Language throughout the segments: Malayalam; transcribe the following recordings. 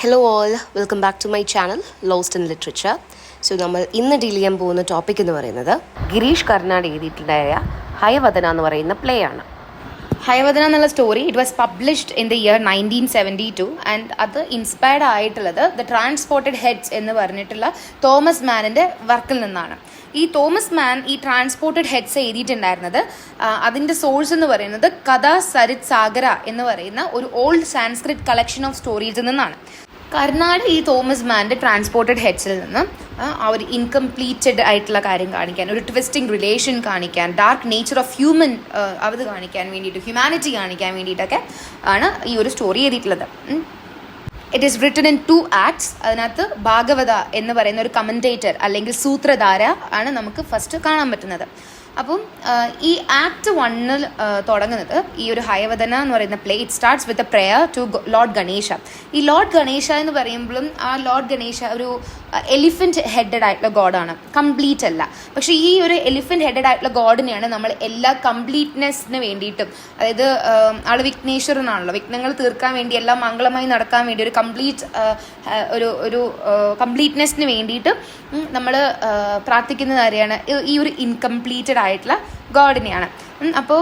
Hello all, welcome back to my channel lost in literature. So നമ്മൾ ഇന്ന് ഡീൽ ചെയ്യാൻ പോകുന്ന ടോപ്പിക് എന്ന് പറയുന്നത് ഗിരീഷ് കർണാട് എഴുതിയിട്ടുണ്ടായ ഹയവദന എന്ന് പറയുന്ന പ്ലേ ആണ്. ഹയവദന എന്നുള്ള story it was published in the year 1972 and അത് ഇൻസ്പയർഡ് ആയിട്ടുള്ളത് ദ ട്രാൻസ്പോർട്ടഡ് ഹെഡ്സ് എന്ന് പറഞ്ഞിട്ടുള്ള തോമസ് മാനിൻ്റെ വർക്കിൽ നിന്നാണ്. ഈ തോമസ് മാൻ ഈ ട്രാൻസ്പോർട്ടഡ് ഹെഡ്സ് എഴുതിയിട്ടുണ്ടായിരുന്നത് അതിൻ്റെ സോഴ്സ് എന്ന് പറയുന്നത് കഥ സരിത് സാഗര എന്ന് പറയുന്ന ഒരു ഓൾഡ് സാൻസ്ക്രിറ്റ് കളക്ഷൻ ഓഫ് സ്റ്റോറീസിൽ നിന്നാണ്. കർണാട് ഈ തോമസ് മാൻ്റെ ട്രാൻസ്പോർട്ടഡ് ഹെഡ്സിൽ നിന്ന് ആ ഒരു ഇൻകംപ്ലീറ്റഡ് ആയിട്ടുള്ള കാര്യം കാണിക്കാൻ, ഒരു ട്വിസ്റ്റിംഗ് റിലേഷൻ കാണിക്കാൻ, ഡാർക്ക് നേച്ചർ ഓഫ് ഹ്യൂമൻ അത് കാണിക്കാൻ വേണ്ടിയിട്ട്, ഹ്യൂമാനിറ്റി കാണിക്കാൻ വേണ്ടിയിട്ടൊക്കെ ആണ് ഈ ഒരു സ്റ്റോറി എഴുതിയിട്ടുള്ളത്. It is written in 2 acts. അതിനകത്ത് ഭാഗവത എന്ന് പറയുന്ന ഒരു കമൻറ്റേറ്റർ അല്ലെങ്കിൽ സൂത്രധാര ആണ് നമുക്ക് ഫസ്റ്റ് കാണാൻ പറ്റുന്നത്. അപ്പം ഈ ആക്ട് 1 തുടങ്ങുന്നത് ഈ ഒരു ഹയവദന എന്ന് പറയുന്ന play it starts with a prayer to lord Ganesha. ഈ ലോർഡ് ഗണേശ എന്ന് പറയുമ്പോഴും ആ ലോർഡ് ഗണേശ ഒരു എലിഫൻറ്റ് ഹെഡഡ് ആയിട്ടുള്ള ഗോഡാണ്, കംപ്ലീറ്റ് അല്ല. പക്ഷേ ഈ ഒരു എലിഫൻറ്റ് ഹെഡഡ് ആയിട്ടുള്ള ഗോഡിനെയാണ് നമ്മൾ എല്ലാ കംപ്ലീറ്റ്നെസ്സിന് വേണ്ടിയിട്ടും, അതായത് ആൾ വിഘ്നേശ്വരനാണല്ലോ, വിഘ്നങ്ങൾ തീർക്കാൻ വേണ്ടി, എല്ലാം മംഗളമായി നടക്കാൻ വേണ്ടി ഒരു കംപ്ലീറ്റ് ഒരു കംപ്ലീറ്റ്നെസ്സിന് വേണ്ടിയിട്ട് നമ്മൾ പ്രാർത്ഥിക്കുന്നത് ആരെയാണ്? ഈ ഒരു ഇൻകംപ്ലീറ്റഡ് ആയിട്ടുള്ള ഗോഡിനെയാണ്. അപ്പോൾ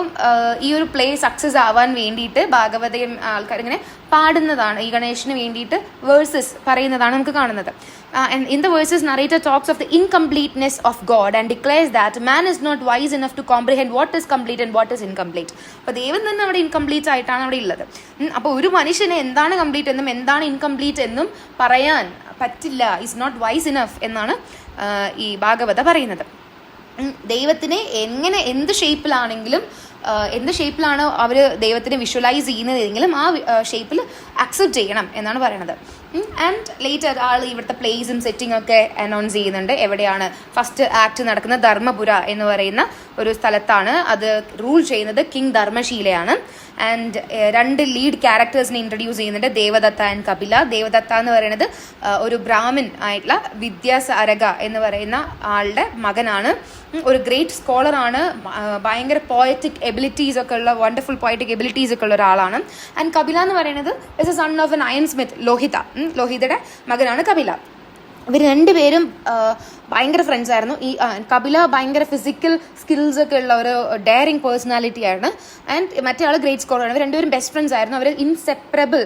ഈ ഒരു പ്ലേ സക്സസ് ആവാൻ വേണ്ടിയിട്ട് ഭാഗവതയും ആൾക്കാർ ഇങ്ങനെ പാടുന്നതാണ്, ഈ ഗണേശന് വേണ്ടിയിട്ട് വേഴ്സസ് പറയുന്നതാണ് നമുക്ക് കാണുന്നത്. And in the verses, narrator talks of the incompleteness of God and declares that man is not wise enough to comprehend what is complete and what is incomplete. അപ്പോൾ ദൈവം തന്നെ അവിടെ ഇൻകംപ്ലീറ്റ് ആയിട്ടാണ് അവിടെ ഉള്ളത്. അപ്പോൾ ഒരു മനുഷ്യന് എന്താണ് കംപ്ലീറ്റ് എന്നും എന്താണ് ഇൻകംപ്ലീറ്റ് എന്നും പറയാൻ പറ്റില്ല, ഈസ് നോട്ട് വൈസ് ഇനഫ് എന്നാണ് ഈ ഭാഗവത പറയുന്നത്. ദൈവത്തിനെ എങ്ങനെ എന്ത് ഷേപ്പിലാണ് അവർ ദൈവത്തിനെ വിഷ്വലൈസ് ചെയ്യുന്നതെങ്കിലും ആ ഷേപ്പിൽ അക്സെപ്റ്റ് ചെയ്യണം എന്നാണ് പറയണത്. ആൻഡ് ലേറ്റർ ആൾ ഇവിടുത്തെ പ്ലേസും സെറ്റിംഗ് ഒക്കെ അനൗൺസ് ചെയ്യുന്നുണ്ട്. എവിടെയാണ് ഫസ്റ്റ് ആക്ട് നടക്കുന്നത്? ധർമ്മപുര എന്ന് പറയുന്ന ഒരു സ്ഥലത്താണ്. അത് റൂൾ ചെയ്യുന്നത് കിങ് ധർമ്മശീലയാണ്. ആൻഡ് 2 ലീഡ് ക്യാരക്ടേഴ്സിനെ ഇൻട്രൊഡ്യൂസ് ചെയ്യുന്നുണ്ട്, ദേവദത്ത ആൻഡ് കപില. ദേവദത്ത എന്ന് പറയുന്നത് ഒരു ബ്രാഹ്മിൻ ആയിട്ടുള്ള വിദ്യാസാരക എന്ന് പറയുന്ന ആളുടെ മകനാണ്. ഒരു ഗ്രേറ്റ് സ്കോളറാണ്, ഭയങ്കര പോയറ്റിക് എബിലിറ്റീസ് ഒക്കെ ഉള്ള, വണ്ടർഫുൾ പോയറ്റിക് എബിലിറ്റീസ് ഒക്കെ ഉള്ള ഒരാളാണ്. ആൻഡ് കപില എന്ന് പറയുന്നത് is a son of an iron smith, ലോഹിതയുടെ മകനാണ് കപില. ഇവർ രണ്ടുപേരും ഭയങ്കര ഫ്രണ്ട്സ് ആയിരുന്നു. ഈ കപില ഭയങ്കര ഫിസിക്കൽ സ്കിൽസ് ഒക്കെ ഉള്ള ഒരു ഡെയറിങ് പേഴ്സണാലിറ്റി ആണ്. ആൻഡ് മറ്റേ ആൾ ഗ്രേറ്റ് സ്കോളറാണ്. ഇവർ രണ്ടുപേരും ബെസ്റ്റ് ഫ്രണ്ട്സ് ആയിരുന്നു. അവർ ഇൻസെപ്പറബിൾ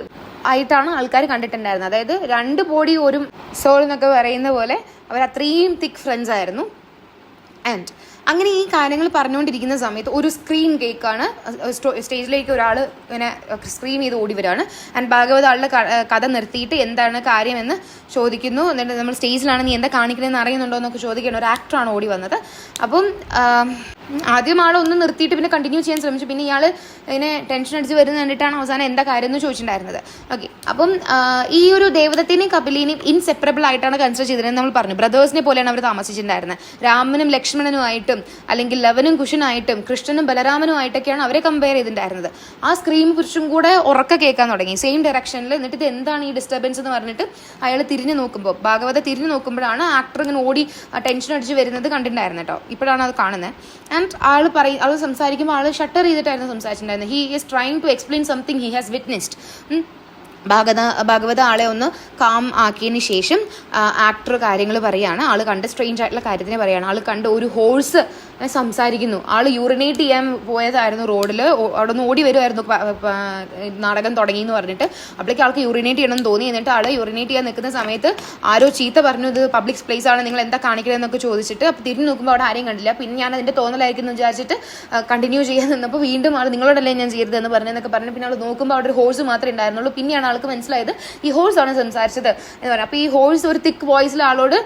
ആയിട്ടാണ് ആൾക്കാർ കണ്ടിട്ടുണ്ടായിരുന്നത്. അതായത് 2 ബോഡി ഒരു സോൾ എന്നൊക്കെ പറയുന്ന പോലെ അവർ അത്രയും തിക്ക് ഫ്രണ്ട്സ് ആയിരുന്നു. ആൻഡ് അങ്ങനെ ഈ കാര്യങ്ങൾ പറഞ്ഞുകൊണ്ടിരിക്കുന്ന സമയത്ത് ഒരു സ്ക്രീൻ കേക്കാണ്. സ്റ്റേജിലേക്ക് ഒരാൾ ഇങ്ങനെ സ്ക്രീൻ ചെയ്ത് ഓടി വരികയാണ്. ആൻഡ് ഭാഗവത ആളുടെ കഥ നിർത്തിയിട്ട് എന്താണ് കാര്യമെന്ന് ചോദിക്കുന്നു. എന്നിട്ട് നമ്മൾ സ്റ്റേജിലാണ്, നീ എന്താ കാണിക്കണമെന്ന് അറിയുന്നുണ്ടോ എന്നൊക്കെ ചോദിക്കണം. ഒരു ആക്ടറാണ് ഓടി വന്നത്. അപ്പം ആദ്യം ആളൊന്ന് നിർത്തിയിട്ട് പിന്നെ കണ്ടിന്യൂ ചെയ്യാൻ ശ്രമിച്ചു. പിന്നെ ഇയാൾ ഇങ്ങനെ ടെൻഷൻ അടിച്ച് വരുന്ന കണ്ടിട്ടാണ് അവസാനം എന്താ കാര്യം എന്ന് ചോദിച്ചിട്ടുണ്ടായിരുന്നത്. ഓക്കെ, അപ്പം ഈ ഒരു ദേവദത്തിനെയും കപിലിനെയും ഇൻസെപ്പറബിൾ ആയിട്ടാണ് കൺസിഡർ ചെയ്തതെന്ന് നമ്മൾ പറഞ്ഞു. ബ്രദേഴ്സിനെ പോലെയാണ് അവർ താമസിച്ചിട്ടുണ്ടായിരുന്നത്. രാമനും ലക്ഷ്മണനുമായിട്ടും അല്ലെങ്കിൽ ലവനും കുശനായിട്ടും കൃഷ്ണനും ബലരാമനുമായിട്ടൊക്കെയാണ് അവരെ കമ്പയർ ചെയ്തിട്ടുണ്ടായിരുന്നത്. ആ സ്ക്രീൻ പുരുഷും കൂടെ ഉറക്ക കേൾക്കാൻ തുടങ്ങി സെയിം ഡയറക്ഷനിൽ. എന്നിട്ട് ഇത് എന്താണ് ഈ ഡിസ്റ്റർബൻസ് എന്ന് പറഞ്ഞിട്ട് അയാൾ തിരിഞ്ഞു നോക്കുമ്പോൾ, ഭാഗവത തിരിഞ്ഞു നോക്കുമ്പോഴാണ് ആക്ടർ ഇങ്ങനെ ഓടി ടെൻഷൻ അടിച്ച് വരുന്നത് കണ്ടിട്ടുണ്ടായിരുന്നു കേട്ടോ. ഇപ്പോഴാണ് അത് കാണുന്നത്. ആൻഡ് ആൾ സംസാരിക്കുമ്പോൾ ആൾ ഷട്ടർ ചെയ്തിട്ടായിരുന്നു സംസാരിച്ചിട്ടുണ്ടായിരുന്നത്. He is trying to explain something he has witnessed. Bhagavata ആളെ ഒന്ന് കാം ആക്കിയതിന് ശേഷം ആക്ടർ കാര്യങ്ങൾ പറയുകയാണ്. ആൾ കണ്ട് സ്ട്രേഞ്ച് ആയിട്ടുള്ള കാര്യത്തിനെ പറയുകയാണ്. ആൾ കണ്ട് ഒരു ഹോഴ്സ് സംസാരിക്കുന്നു. ആൾ യൂറിനേറ്റ് ചെയ്യാൻ പോയതായിരുന്നു റോഡിൽ. അവിടെ നിന്ന് ഓടി വരുമായിരുന്നു നാടകം തുടങ്ങി എന്ന് പറഞ്ഞിട്ട്. അപ്പോഴേക്ക് ആൾക്ക് യൂറിനേറ്റ് ചെയ്യണമെന്ന് തോന്നി. എന്നിട്ട് ആൾ യൂറിനേറ്റ് ചെയ്യാൻ നിൽക്കുന്ന സമയത്ത് ആരോ ചീത്ത പറഞ്ഞു, ഇത് പബ്ലിക് പ്ലേസ് ആണ്, നിങ്ങൾ എന്താ കാണിക്കണമെന്നൊക്കെ ചോദിച്ചിട്ട്. അപ്പോൾ തിരിഞ്ഞ് നോക്കുമ്പോൾ അവിടെ ആരെയും കണ്ടില്ല. പിന്നെ ഞാൻ അതിൻ്റെ തോന്നലായിരിക്കും എന്ന് വിചാരിച്ചിട്ട് കണ്ടിന്യൂ ചെയ്യാൻ നിന്നപ്പോൾ വീണ്ടും ആൾ നിങ്ങളോടല്ലേ ഞാൻ ചെയ്തതെന്ന് പറഞ്ഞെന്നൊക്കെ പറഞ്ഞു. പിന്നെ ആൾ നോക്കുമ്പോൾ അവിടെ ഒരു ഹോഴ്സ് മാത്രമേ ഉണ്ടായിരുന്നുള്ളൂ. പിന്നെയാണ് ആൾക്ക് മനസ്സിലായത് ഈ ഹോഴ്സ് ആണ് സംസാരിച്ചത് എന്ന് പറഞ്ഞു. അപ്പോൾ ഈ ഹോഴ്സ് ഒരു തിക്ക് വോയിസിൽ ആളോട്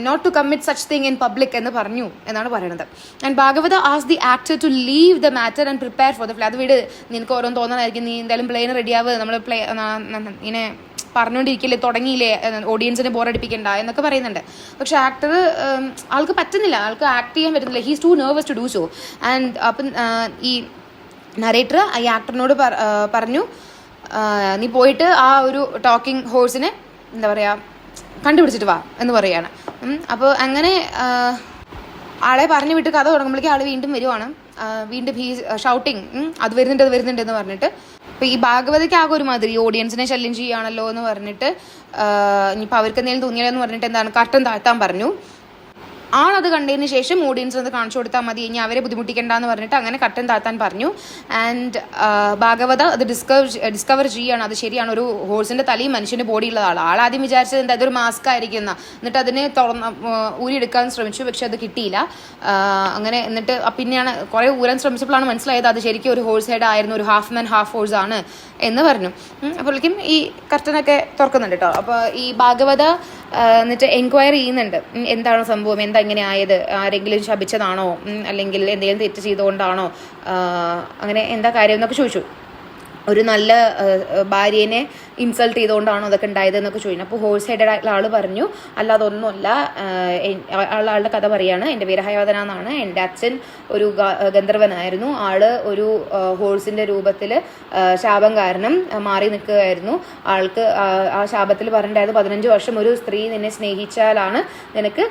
not to commit such thing in public എന്ന് പറഞ്ഞു എന്നാണ് പറയുന്നത്. And Bhagavata asked the actor to leave the matter and prepare for the play. അത് വിട്, നിനക്ക് ഓരോന്ന് തോന്നലായിരിക്കും, നീ എന്തായാലും പ്ലേന് റെഡിയാവുക, നമ്മൾ പ്ലേ ഇങ്ങനെ പറഞ്ഞുകൊണ്ടിരിക്കില്ലേ, തുടങ്ങിയില്ലേ, ഓഡിയൻസിനെ ബോറടിപ്പിക്കണ്ട എന്നൊക്കെ പറയുന്നുണ്ട്. പക്ഷെ ആക്ടർ ആൾക്ക് പറ്റുന്നില്ല, ആൾക്ക് ആക്ട് ചെയ്യാൻ പറ്റുന്നില്ല. He's too nervous to do so. And അപ്പം ഈ നറേറ്റർ ഈ ആക്ടറിനോട് പറഞ്ഞു, നീ പോയിട്ട് ആ ഒരു ടോക്കിംഗ് ഹോഴ്സിനെ എന്താ പറയുക കണ്ടുപിടിച്ചിട്ട് വാ എന്ന് പറയുകയാണ്. അപ്പോൾ അങ്ങനെ ആളെ പറഞ്ഞു വിട്ട് കഥ തുടങ്ങുമ്പോഴേക്കും ആൾ വീണ്ടും വരുവാണ്. വീണ്ടും ഹീ ഷൗട്ടിങ്, അത് വരുന്നുണ്ട് എന്ന് പറഞ്ഞിട്ട്. അപ്പോൾ ഈ ഭാഗവതയ്ക്ക് ആകെ ഒരു മാതിരി ഓഡിയൻസിനെ ശല്യം ചെയ്യുകയാണല്ലോ എന്ന് പറഞ്ഞിട്ട് ഇനിയിപ്പോൾ അവർക്ക് എന്തെങ്കിലും തോന്നിയാലെന്ന് പറഞ്ഞിട്ട് എന്താണ് കർട്ടൻ താഴ്ത്താൻ പറഞ്ഞു. ആളത് കണ്ടതിന് ശേഷം ഓഡിയൻസ് അത് കാണിച്ചു കൊടുത്താൽ മതി, ഇനി അവരെ ബുദ്ധിമുട്ടിക്കേണ്ടെന്ന് പറഞ്ഞിട്ട് അങ്ങനെ കട്ടൻ താത്താൻ പറഞ്ഞു. ആൻഡ് ഭാഗവത അത് ഡിസ്കവർ ചെയ്യുകയാണ്. അത് ശരിയാണ്, ഒരു ഹോഴ്സിൻ്റെ തലയും മനുഷ്യൻ്റെ ബോഡിയുള്ള ആളാദ്യം വിചാരിച്ചത് എന്താ അതൊരു മാസ്ക് ആയിരിക്കും എന്നിട്ട് അതിനെ ഊരിയെടുക്കാൻ ശ്രമിച്ചു, പക്ഷെ അത് കിട്ടിയില്ല. അങ്ങനെ എന്നിട്ട് പിന്നെയാണ് കുറേ ഊരാൻ ശ്രമിച്ചപ്പോഴാണ് മനസ്സിലായത് അത് ശരിക്കും ഒരു ഹോഴ്സ് ഹെഡ് ആയിരുന്നു, ഒരു ഹാഫ് മാൻ ഹാഫ് ഹോഴ്സ് ആണ് എന്ന് പറഞ്ഞു. അപ്പോഴേക്കും ഈ കർട്ടനൊക്കെ തുറക്കുന്നുണ്ട് കേട്ടോ. അപ്പോൾ ഈ ഭാഗവത എന്നിട്ട് എൻക്വയറി ചെയ്യുന്നുണ്ട്, എന്താണ് സംഭവം, എന്താ ഇങ്ങനെ ആയത്, ആരെങ്കിലും ശപിച്ചതാണോ അല്ലെങ്കിൽ എന്തെങ്കിലും തെറ്റ് ചെയ്തുകൊണ്ടാണോ, അങ്ങനെ എന്താ കാര്യം എന്നൊക്കെ ചോദിച്ചു. ഒരു നല്ല ഭാര്യേനെ ഇൻസൾട്ട് ചെയ്തുകൊണ്ടാണോ അതൊക്കെ ഉണ്ടായത് എന്നൊക്കെ ചോദിച്ചു. അപ്പോൾ ഹോഴ്സ് ഹെഡഡ് ആയിട്ടുള്ള ആൾ പറഞ്ഞു, അല്ല അതൊന്നുമല്ല, ആളുടെ കഥ പറയാണ്. എൻ്റെ പേര് ഹയവദന എന്നാണ്, എൻ്റെ അച്ഛൻ ഒരു ഗന്ധർവനായിരുന്നു, ആള് ഒരു ഹോഴ്സിൻ്റെ രൂപത്തിൽ ശാപം കാരണം മാറി നിൽക്കുകയായിരുന്നു. ആൾക്ക് ആ ശാപത്തിൽ പറഞ്ഞിട്ടുണ്ടായത് 15 വർഷം ഒരു സ്ത്രീ നിന്നെ സ്നേഹിച്ചാലാണ് നിനക്ക്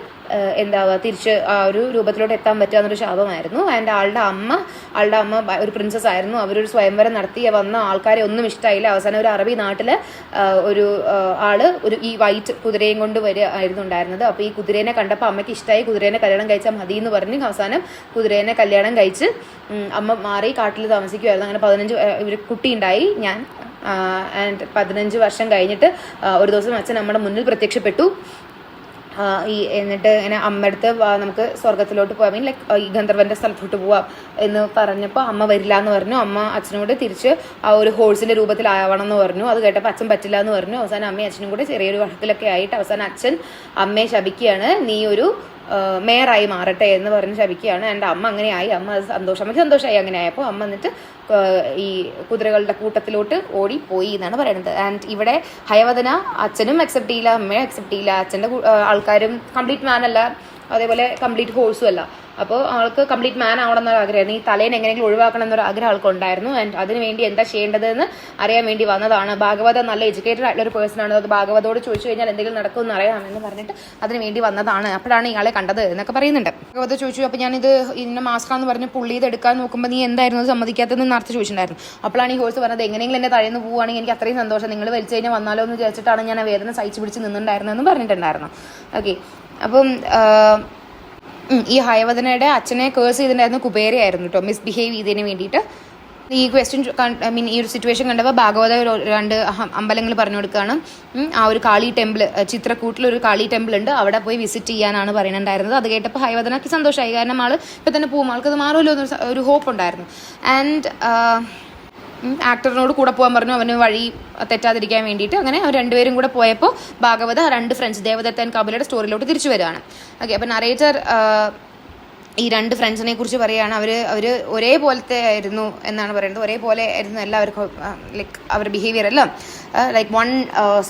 എന്താവുക തിരിച്ച് ആ ഒരു രൂപത്തിലോട്ട് എത്താൻ പറ്റുക എന്നൊരു ശാപമായിരുന്നു. ആൻഡ് ആളുടെ അമ്മ ഒരു പ്രിൻസസ് ആയിരുന്നു. അവരൊരു സ്വയംവരം നടത്തി വന്ന ആൾക്കാരെ ഒന്നും ഇഷ്ടമായില്ല. അവസാനം ഒരു അറബി നാട്ടിൽ ഒരു ആള് ഈ വൈറ്റ് കുതിരയും കൊണ്ട് ആയിരുന്നു ഉണ്ടായിരുന്നത്. അപ്പോൾ ഈ കുതിരേനെ കണ്ടപ്പോൾ അമ്മയ്ക്ക് ഇഷ്ടമായി, കുതിരേനെ കല്യാണം കഴിച്ചാൽ മതി എന്ന് പറഞ്ഞ് അവസാനം കുതിരേനെ കല്യാണം കഴിച്ച് അമ്മ മാറി കാട്ടിൽ താമസിക്കുമായിരുന്നു. അങ്ങനെ 15 ഇവർ കുട്ടി ഉണ്ടായി. ആൻഡ് 15 വർഷം കഴിഞ്ഞിട്ട് ഒരു ദിവസം അച്ഛൻ നമ്മുടെ മുന്നിൽ പ്രത്യക്ഷപ്പെട്ടു. എന്നിട്ട് ഇങ്ങനെ അമ്മയടുത്ത് നമുക്ക് സ്വർഗത്തിലോട്ട് പോകാം, ലൈക്ക് ഈ ഗന്ധർവൻ്റെ സ്ഥലത്തോട്ട് പോവാം എന്ന് പറഞ്ഞപ്പോൾ അമ്മ വരില്ല എന്ന് പറഞ്ഞു. അമ്മ അച്ഛനോട് തിരിച്ച് ആ ഒരു ഹോഴ്സിൻ്റെ രൂപത്തിലാവണം എന്ന് പറഞ്ഞു. അത് കേട്ടപ്പോൾ അച്ഛൻ പറ്റില്ല എന്ന് പറഞ്ഞു. അവസാനം അമ്മയും അച്ഛനും കൂടെ ചെറിയൊരു വഴക്കിലൊക്കെ ആയിട്ട് അവസാനം അച്ഛൻ അമ്മയെ ശപിക്കുകയാണ്, നീ ഒരു മേയറായി മാറട്ടെ എന്ന് പറഞ്ഞ് ശപിക്കുകയാണ്. എൻ്റെ അമ്മ അങ്ങനെയായി, അമ്മയ്ക്ക് സന്തോഷമായി. അങ്ങനെ ആയപ്പോൾ അമ്മ എന്നിട്ട് ഈ കുതിരകളുടെ കൂട്ടത്തിലോട്ട് ഓടിപ്പോയി എന്നാണ് പറയുന്നത്. ആൻഡ് ഇവിടെ ഹയവദന അച്ഛനും അക്സെപ്റ്റ് ചെയ്യില്ല, അമ്മയും അക്സെപ്റ്റ് ചെയ്യില്ല, അച്ഛൻ്റെ ആൾക്കാരും കംപ്ലീറ്റ് മാൻ അല്ല, അതേപോലെ കംപ്ലീറ്റ് ഹോഴ്സും അല്ല. അപ്പോൾ ആൾക്ക് കംപ്ലീറ്റ് മാൻ ആവണം എന്നൊരു ആഗ്രഹമായിരുന്നു, ഈ തലേനെ എങ്ങനെയെങ്കിലും ഒഴിവാക്കണം എന്നൊരു ആഗ്രഹം ആൾക്കുണ്ടായിരുന്നു. ആൻഡ് അതിനുവേണ്ടി എന്താ ചെയ്യേണ്ടതെന്ന് അറിയാൻ വേണ്ടി വന്നതാണ്. ഭാഗവത നല്ല എഡ്യൂക്കേറ്റഡ് ആയിട്ടുള്ള ഒരു പേഴ്സൺ ആണ്, അത് ഭാഗവതോട് ചോദിച്ചു കഴിഞ്ഞാൽ എന്തെങ്കിലും നടക്കുമെന്ന് അറിയാമെന്ന് പറഞ്ഞിട്ട് അതിന് വേണ്ടി വന്നതാണ്. അപ്പോഴാണ് ഇയാളെ കണ്ടത് എന്നൊക്കെ പറയുന്നുണ്ട്. ഭാഗവത ചോദിച്ചു, അപ്പോൾ ഞാനിത് ഇതിൻ്റെ മാസ്കാന്ന് പറഞ്ഞ് പുള്ളി ഇത് എടുക്കാൻ നോക്കുമ്പോൾ നീ എന്തായിരുന്നു സമ്മതിക്കാത്തതെന്ന് നേരത്തെ ചോദിച്ചിട്ടുണ്ടായിരുന്നു. അപ്പോഴാണ് ഈ ഹോഴ്സ് പറഞ്ഞത്, എങ്ങനെയെങ്കിലും എന്നെ തഴയുന്ന പോവുകയാണെങ്കിൽ എനിക്ക് അത്രയും സന്തോഷം, നിങ്ങൾ വലിച്ചു കഴിഞ്ഞാൽ വന്നാലോ എന്ന് വിചാരിച്ചിട്ടാണ് ഞാൻ ആ വേദന സഹിച്ച് പിടിച്ച് നിന്നുണ്ടായിരുന്നെന്ന് പറഞ്ഞിട്ടുണ്ടായിരുന്നു. ഓക്കെ, അപ്പം ഈ ഹയവദനയുടെ അച്ഛനെ കേഴ്സ് ചെയ്തിട്ടുണ്ടായിരുന്നു കുബേരയായിരുന്നു കേട്ടോ, മിസ്ബിഹേവ് ചെയ്തതിന് വേണ്ടിയിട്ട്. ഈ ക്വസ്റ്റ്യൻ ഈ ഒരു സിറ്റുവേഷൻ കണ്ടപ്പോൾ ഭാഗവത 2 അമ്പലങ്ങൾ പറഞ്ഞു കൊടുക്കുകയാണ്. ആ ഒരു കാളി ടെമ്പിൾ, ചിത്രക്കൂട്ടിലൊരു കാളി ടെമ്പിൾ ഉണ്ട്, അവിടെ പോയി വിസിറ്റ് ചെയ്യാനാണ് പറയുന്നുണ്ടായിരുന്നത്. അത് കേട്ടപ്പോൾ ഹയവദനക്ക് സന്തോഷമായി, കാരണം ആൾ ഇപ്പം തന്നെ പോകും, ആൾക്കത് മാറുമല്ലോ എന്നൊരു ഹോപ്പ് ഉണ്ടായിരുന്നു. ആൻഡ് ആക്ടറിനോട് കൂടെ പോകാൻ പറഞ്ഞു, അവന് വഴി തെറ്റാതിരിക്കാൻ വേണ്ടിയിട്ട്. അങ്ങനെ അവർ രണ്ടുപേരും കൂടെ പോയപ്പോൾ ഭാഗവത 2 ഫ്രണ്ട്സ് ദേവദത്ത ആൻഡ് കപിലയുടെ സ്റ്റോറിയിലോട്ട് തിരിച്ചു വരികയാണ്. ഓക്കെ, അപ്പോൾ നറേറ്റർ ഈ 2 ഫ്രണ്ട്സിനെ കുറിച്ച് പറയുകയാണ്. അവർ ഒരേപോലത്തെ ആയിരുന്നു എന്നാണ് പറയുന്നത്, ഒരേപോലെ ആയിരുന്നു എല്ലാവർക്കും, ലൈക്ക് അവരുടെ ബിഹേവിയർ എല്ലാം ലൈക്ക് 1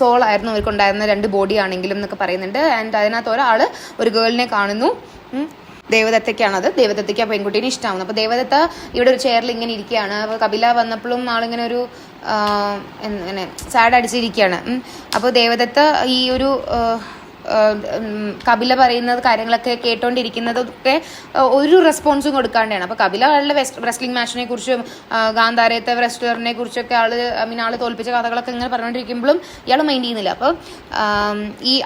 സോൾ ആയിരുന്നു അവർക്കുണ്ടായിരുന്ന, 2 ബോഡി ആണെങ്കിലും എന്നൊക്കെ പറയുന്നുണ്ട്. ആൻഡ് അതിനകത്ത് ഒരാൾ ഒരു ഗേളിനെ കാണുന്നു, ദേവദത്തയ്ക്കാണത്. ദേവദത്തയ്ക്ക് ആ പെൺകുട്ടീനെ ഇഷ്ടമാവുന്നു. അപ്പോൾ ദേവദത്ത ഇവിടെ ഒരു ചെയറിൽ ഇങ്ങനെ ഇരിക്കുകയാണ്. അപ്പോൾ കപില വന്നപ്പോഴും ആളിങ്ങനെ ഒരു ഇങ്ങനെ സാഡ് അടിച്ചിരിക്കുകയാണ്. അപ്പോൾ ദേവദത്ത ഈ ഒരു കപില പറയുന്നത് കാര്യങ്ങളൊക്കെ കേട്ടോണ്ടിരിക്കുന്നതൊക്കെ ഒരു റെസ്പോൺസും കൊടുക്കാണ്ടാണ്. അപ്പോൾ കപില ആളുടെ റെസ്ലിംഗ് മാച്ചിനെ കുറിച്ചും ഗാന്ധാരത്തെ റെസ്റ്റോറൻറ്റിനെ കുറിച്ചൊക്കെ ആൾ തോൽപ്പിച്ച കഥകളൊക്കെ ഇങ്ങനെ പറഞ്ഞുകൊണ്ടിരിക്കുമ്പോഴും ഇയാൾ മൈൻഡ് ചെയ്യുന്നില്ല. അപ്പോൾ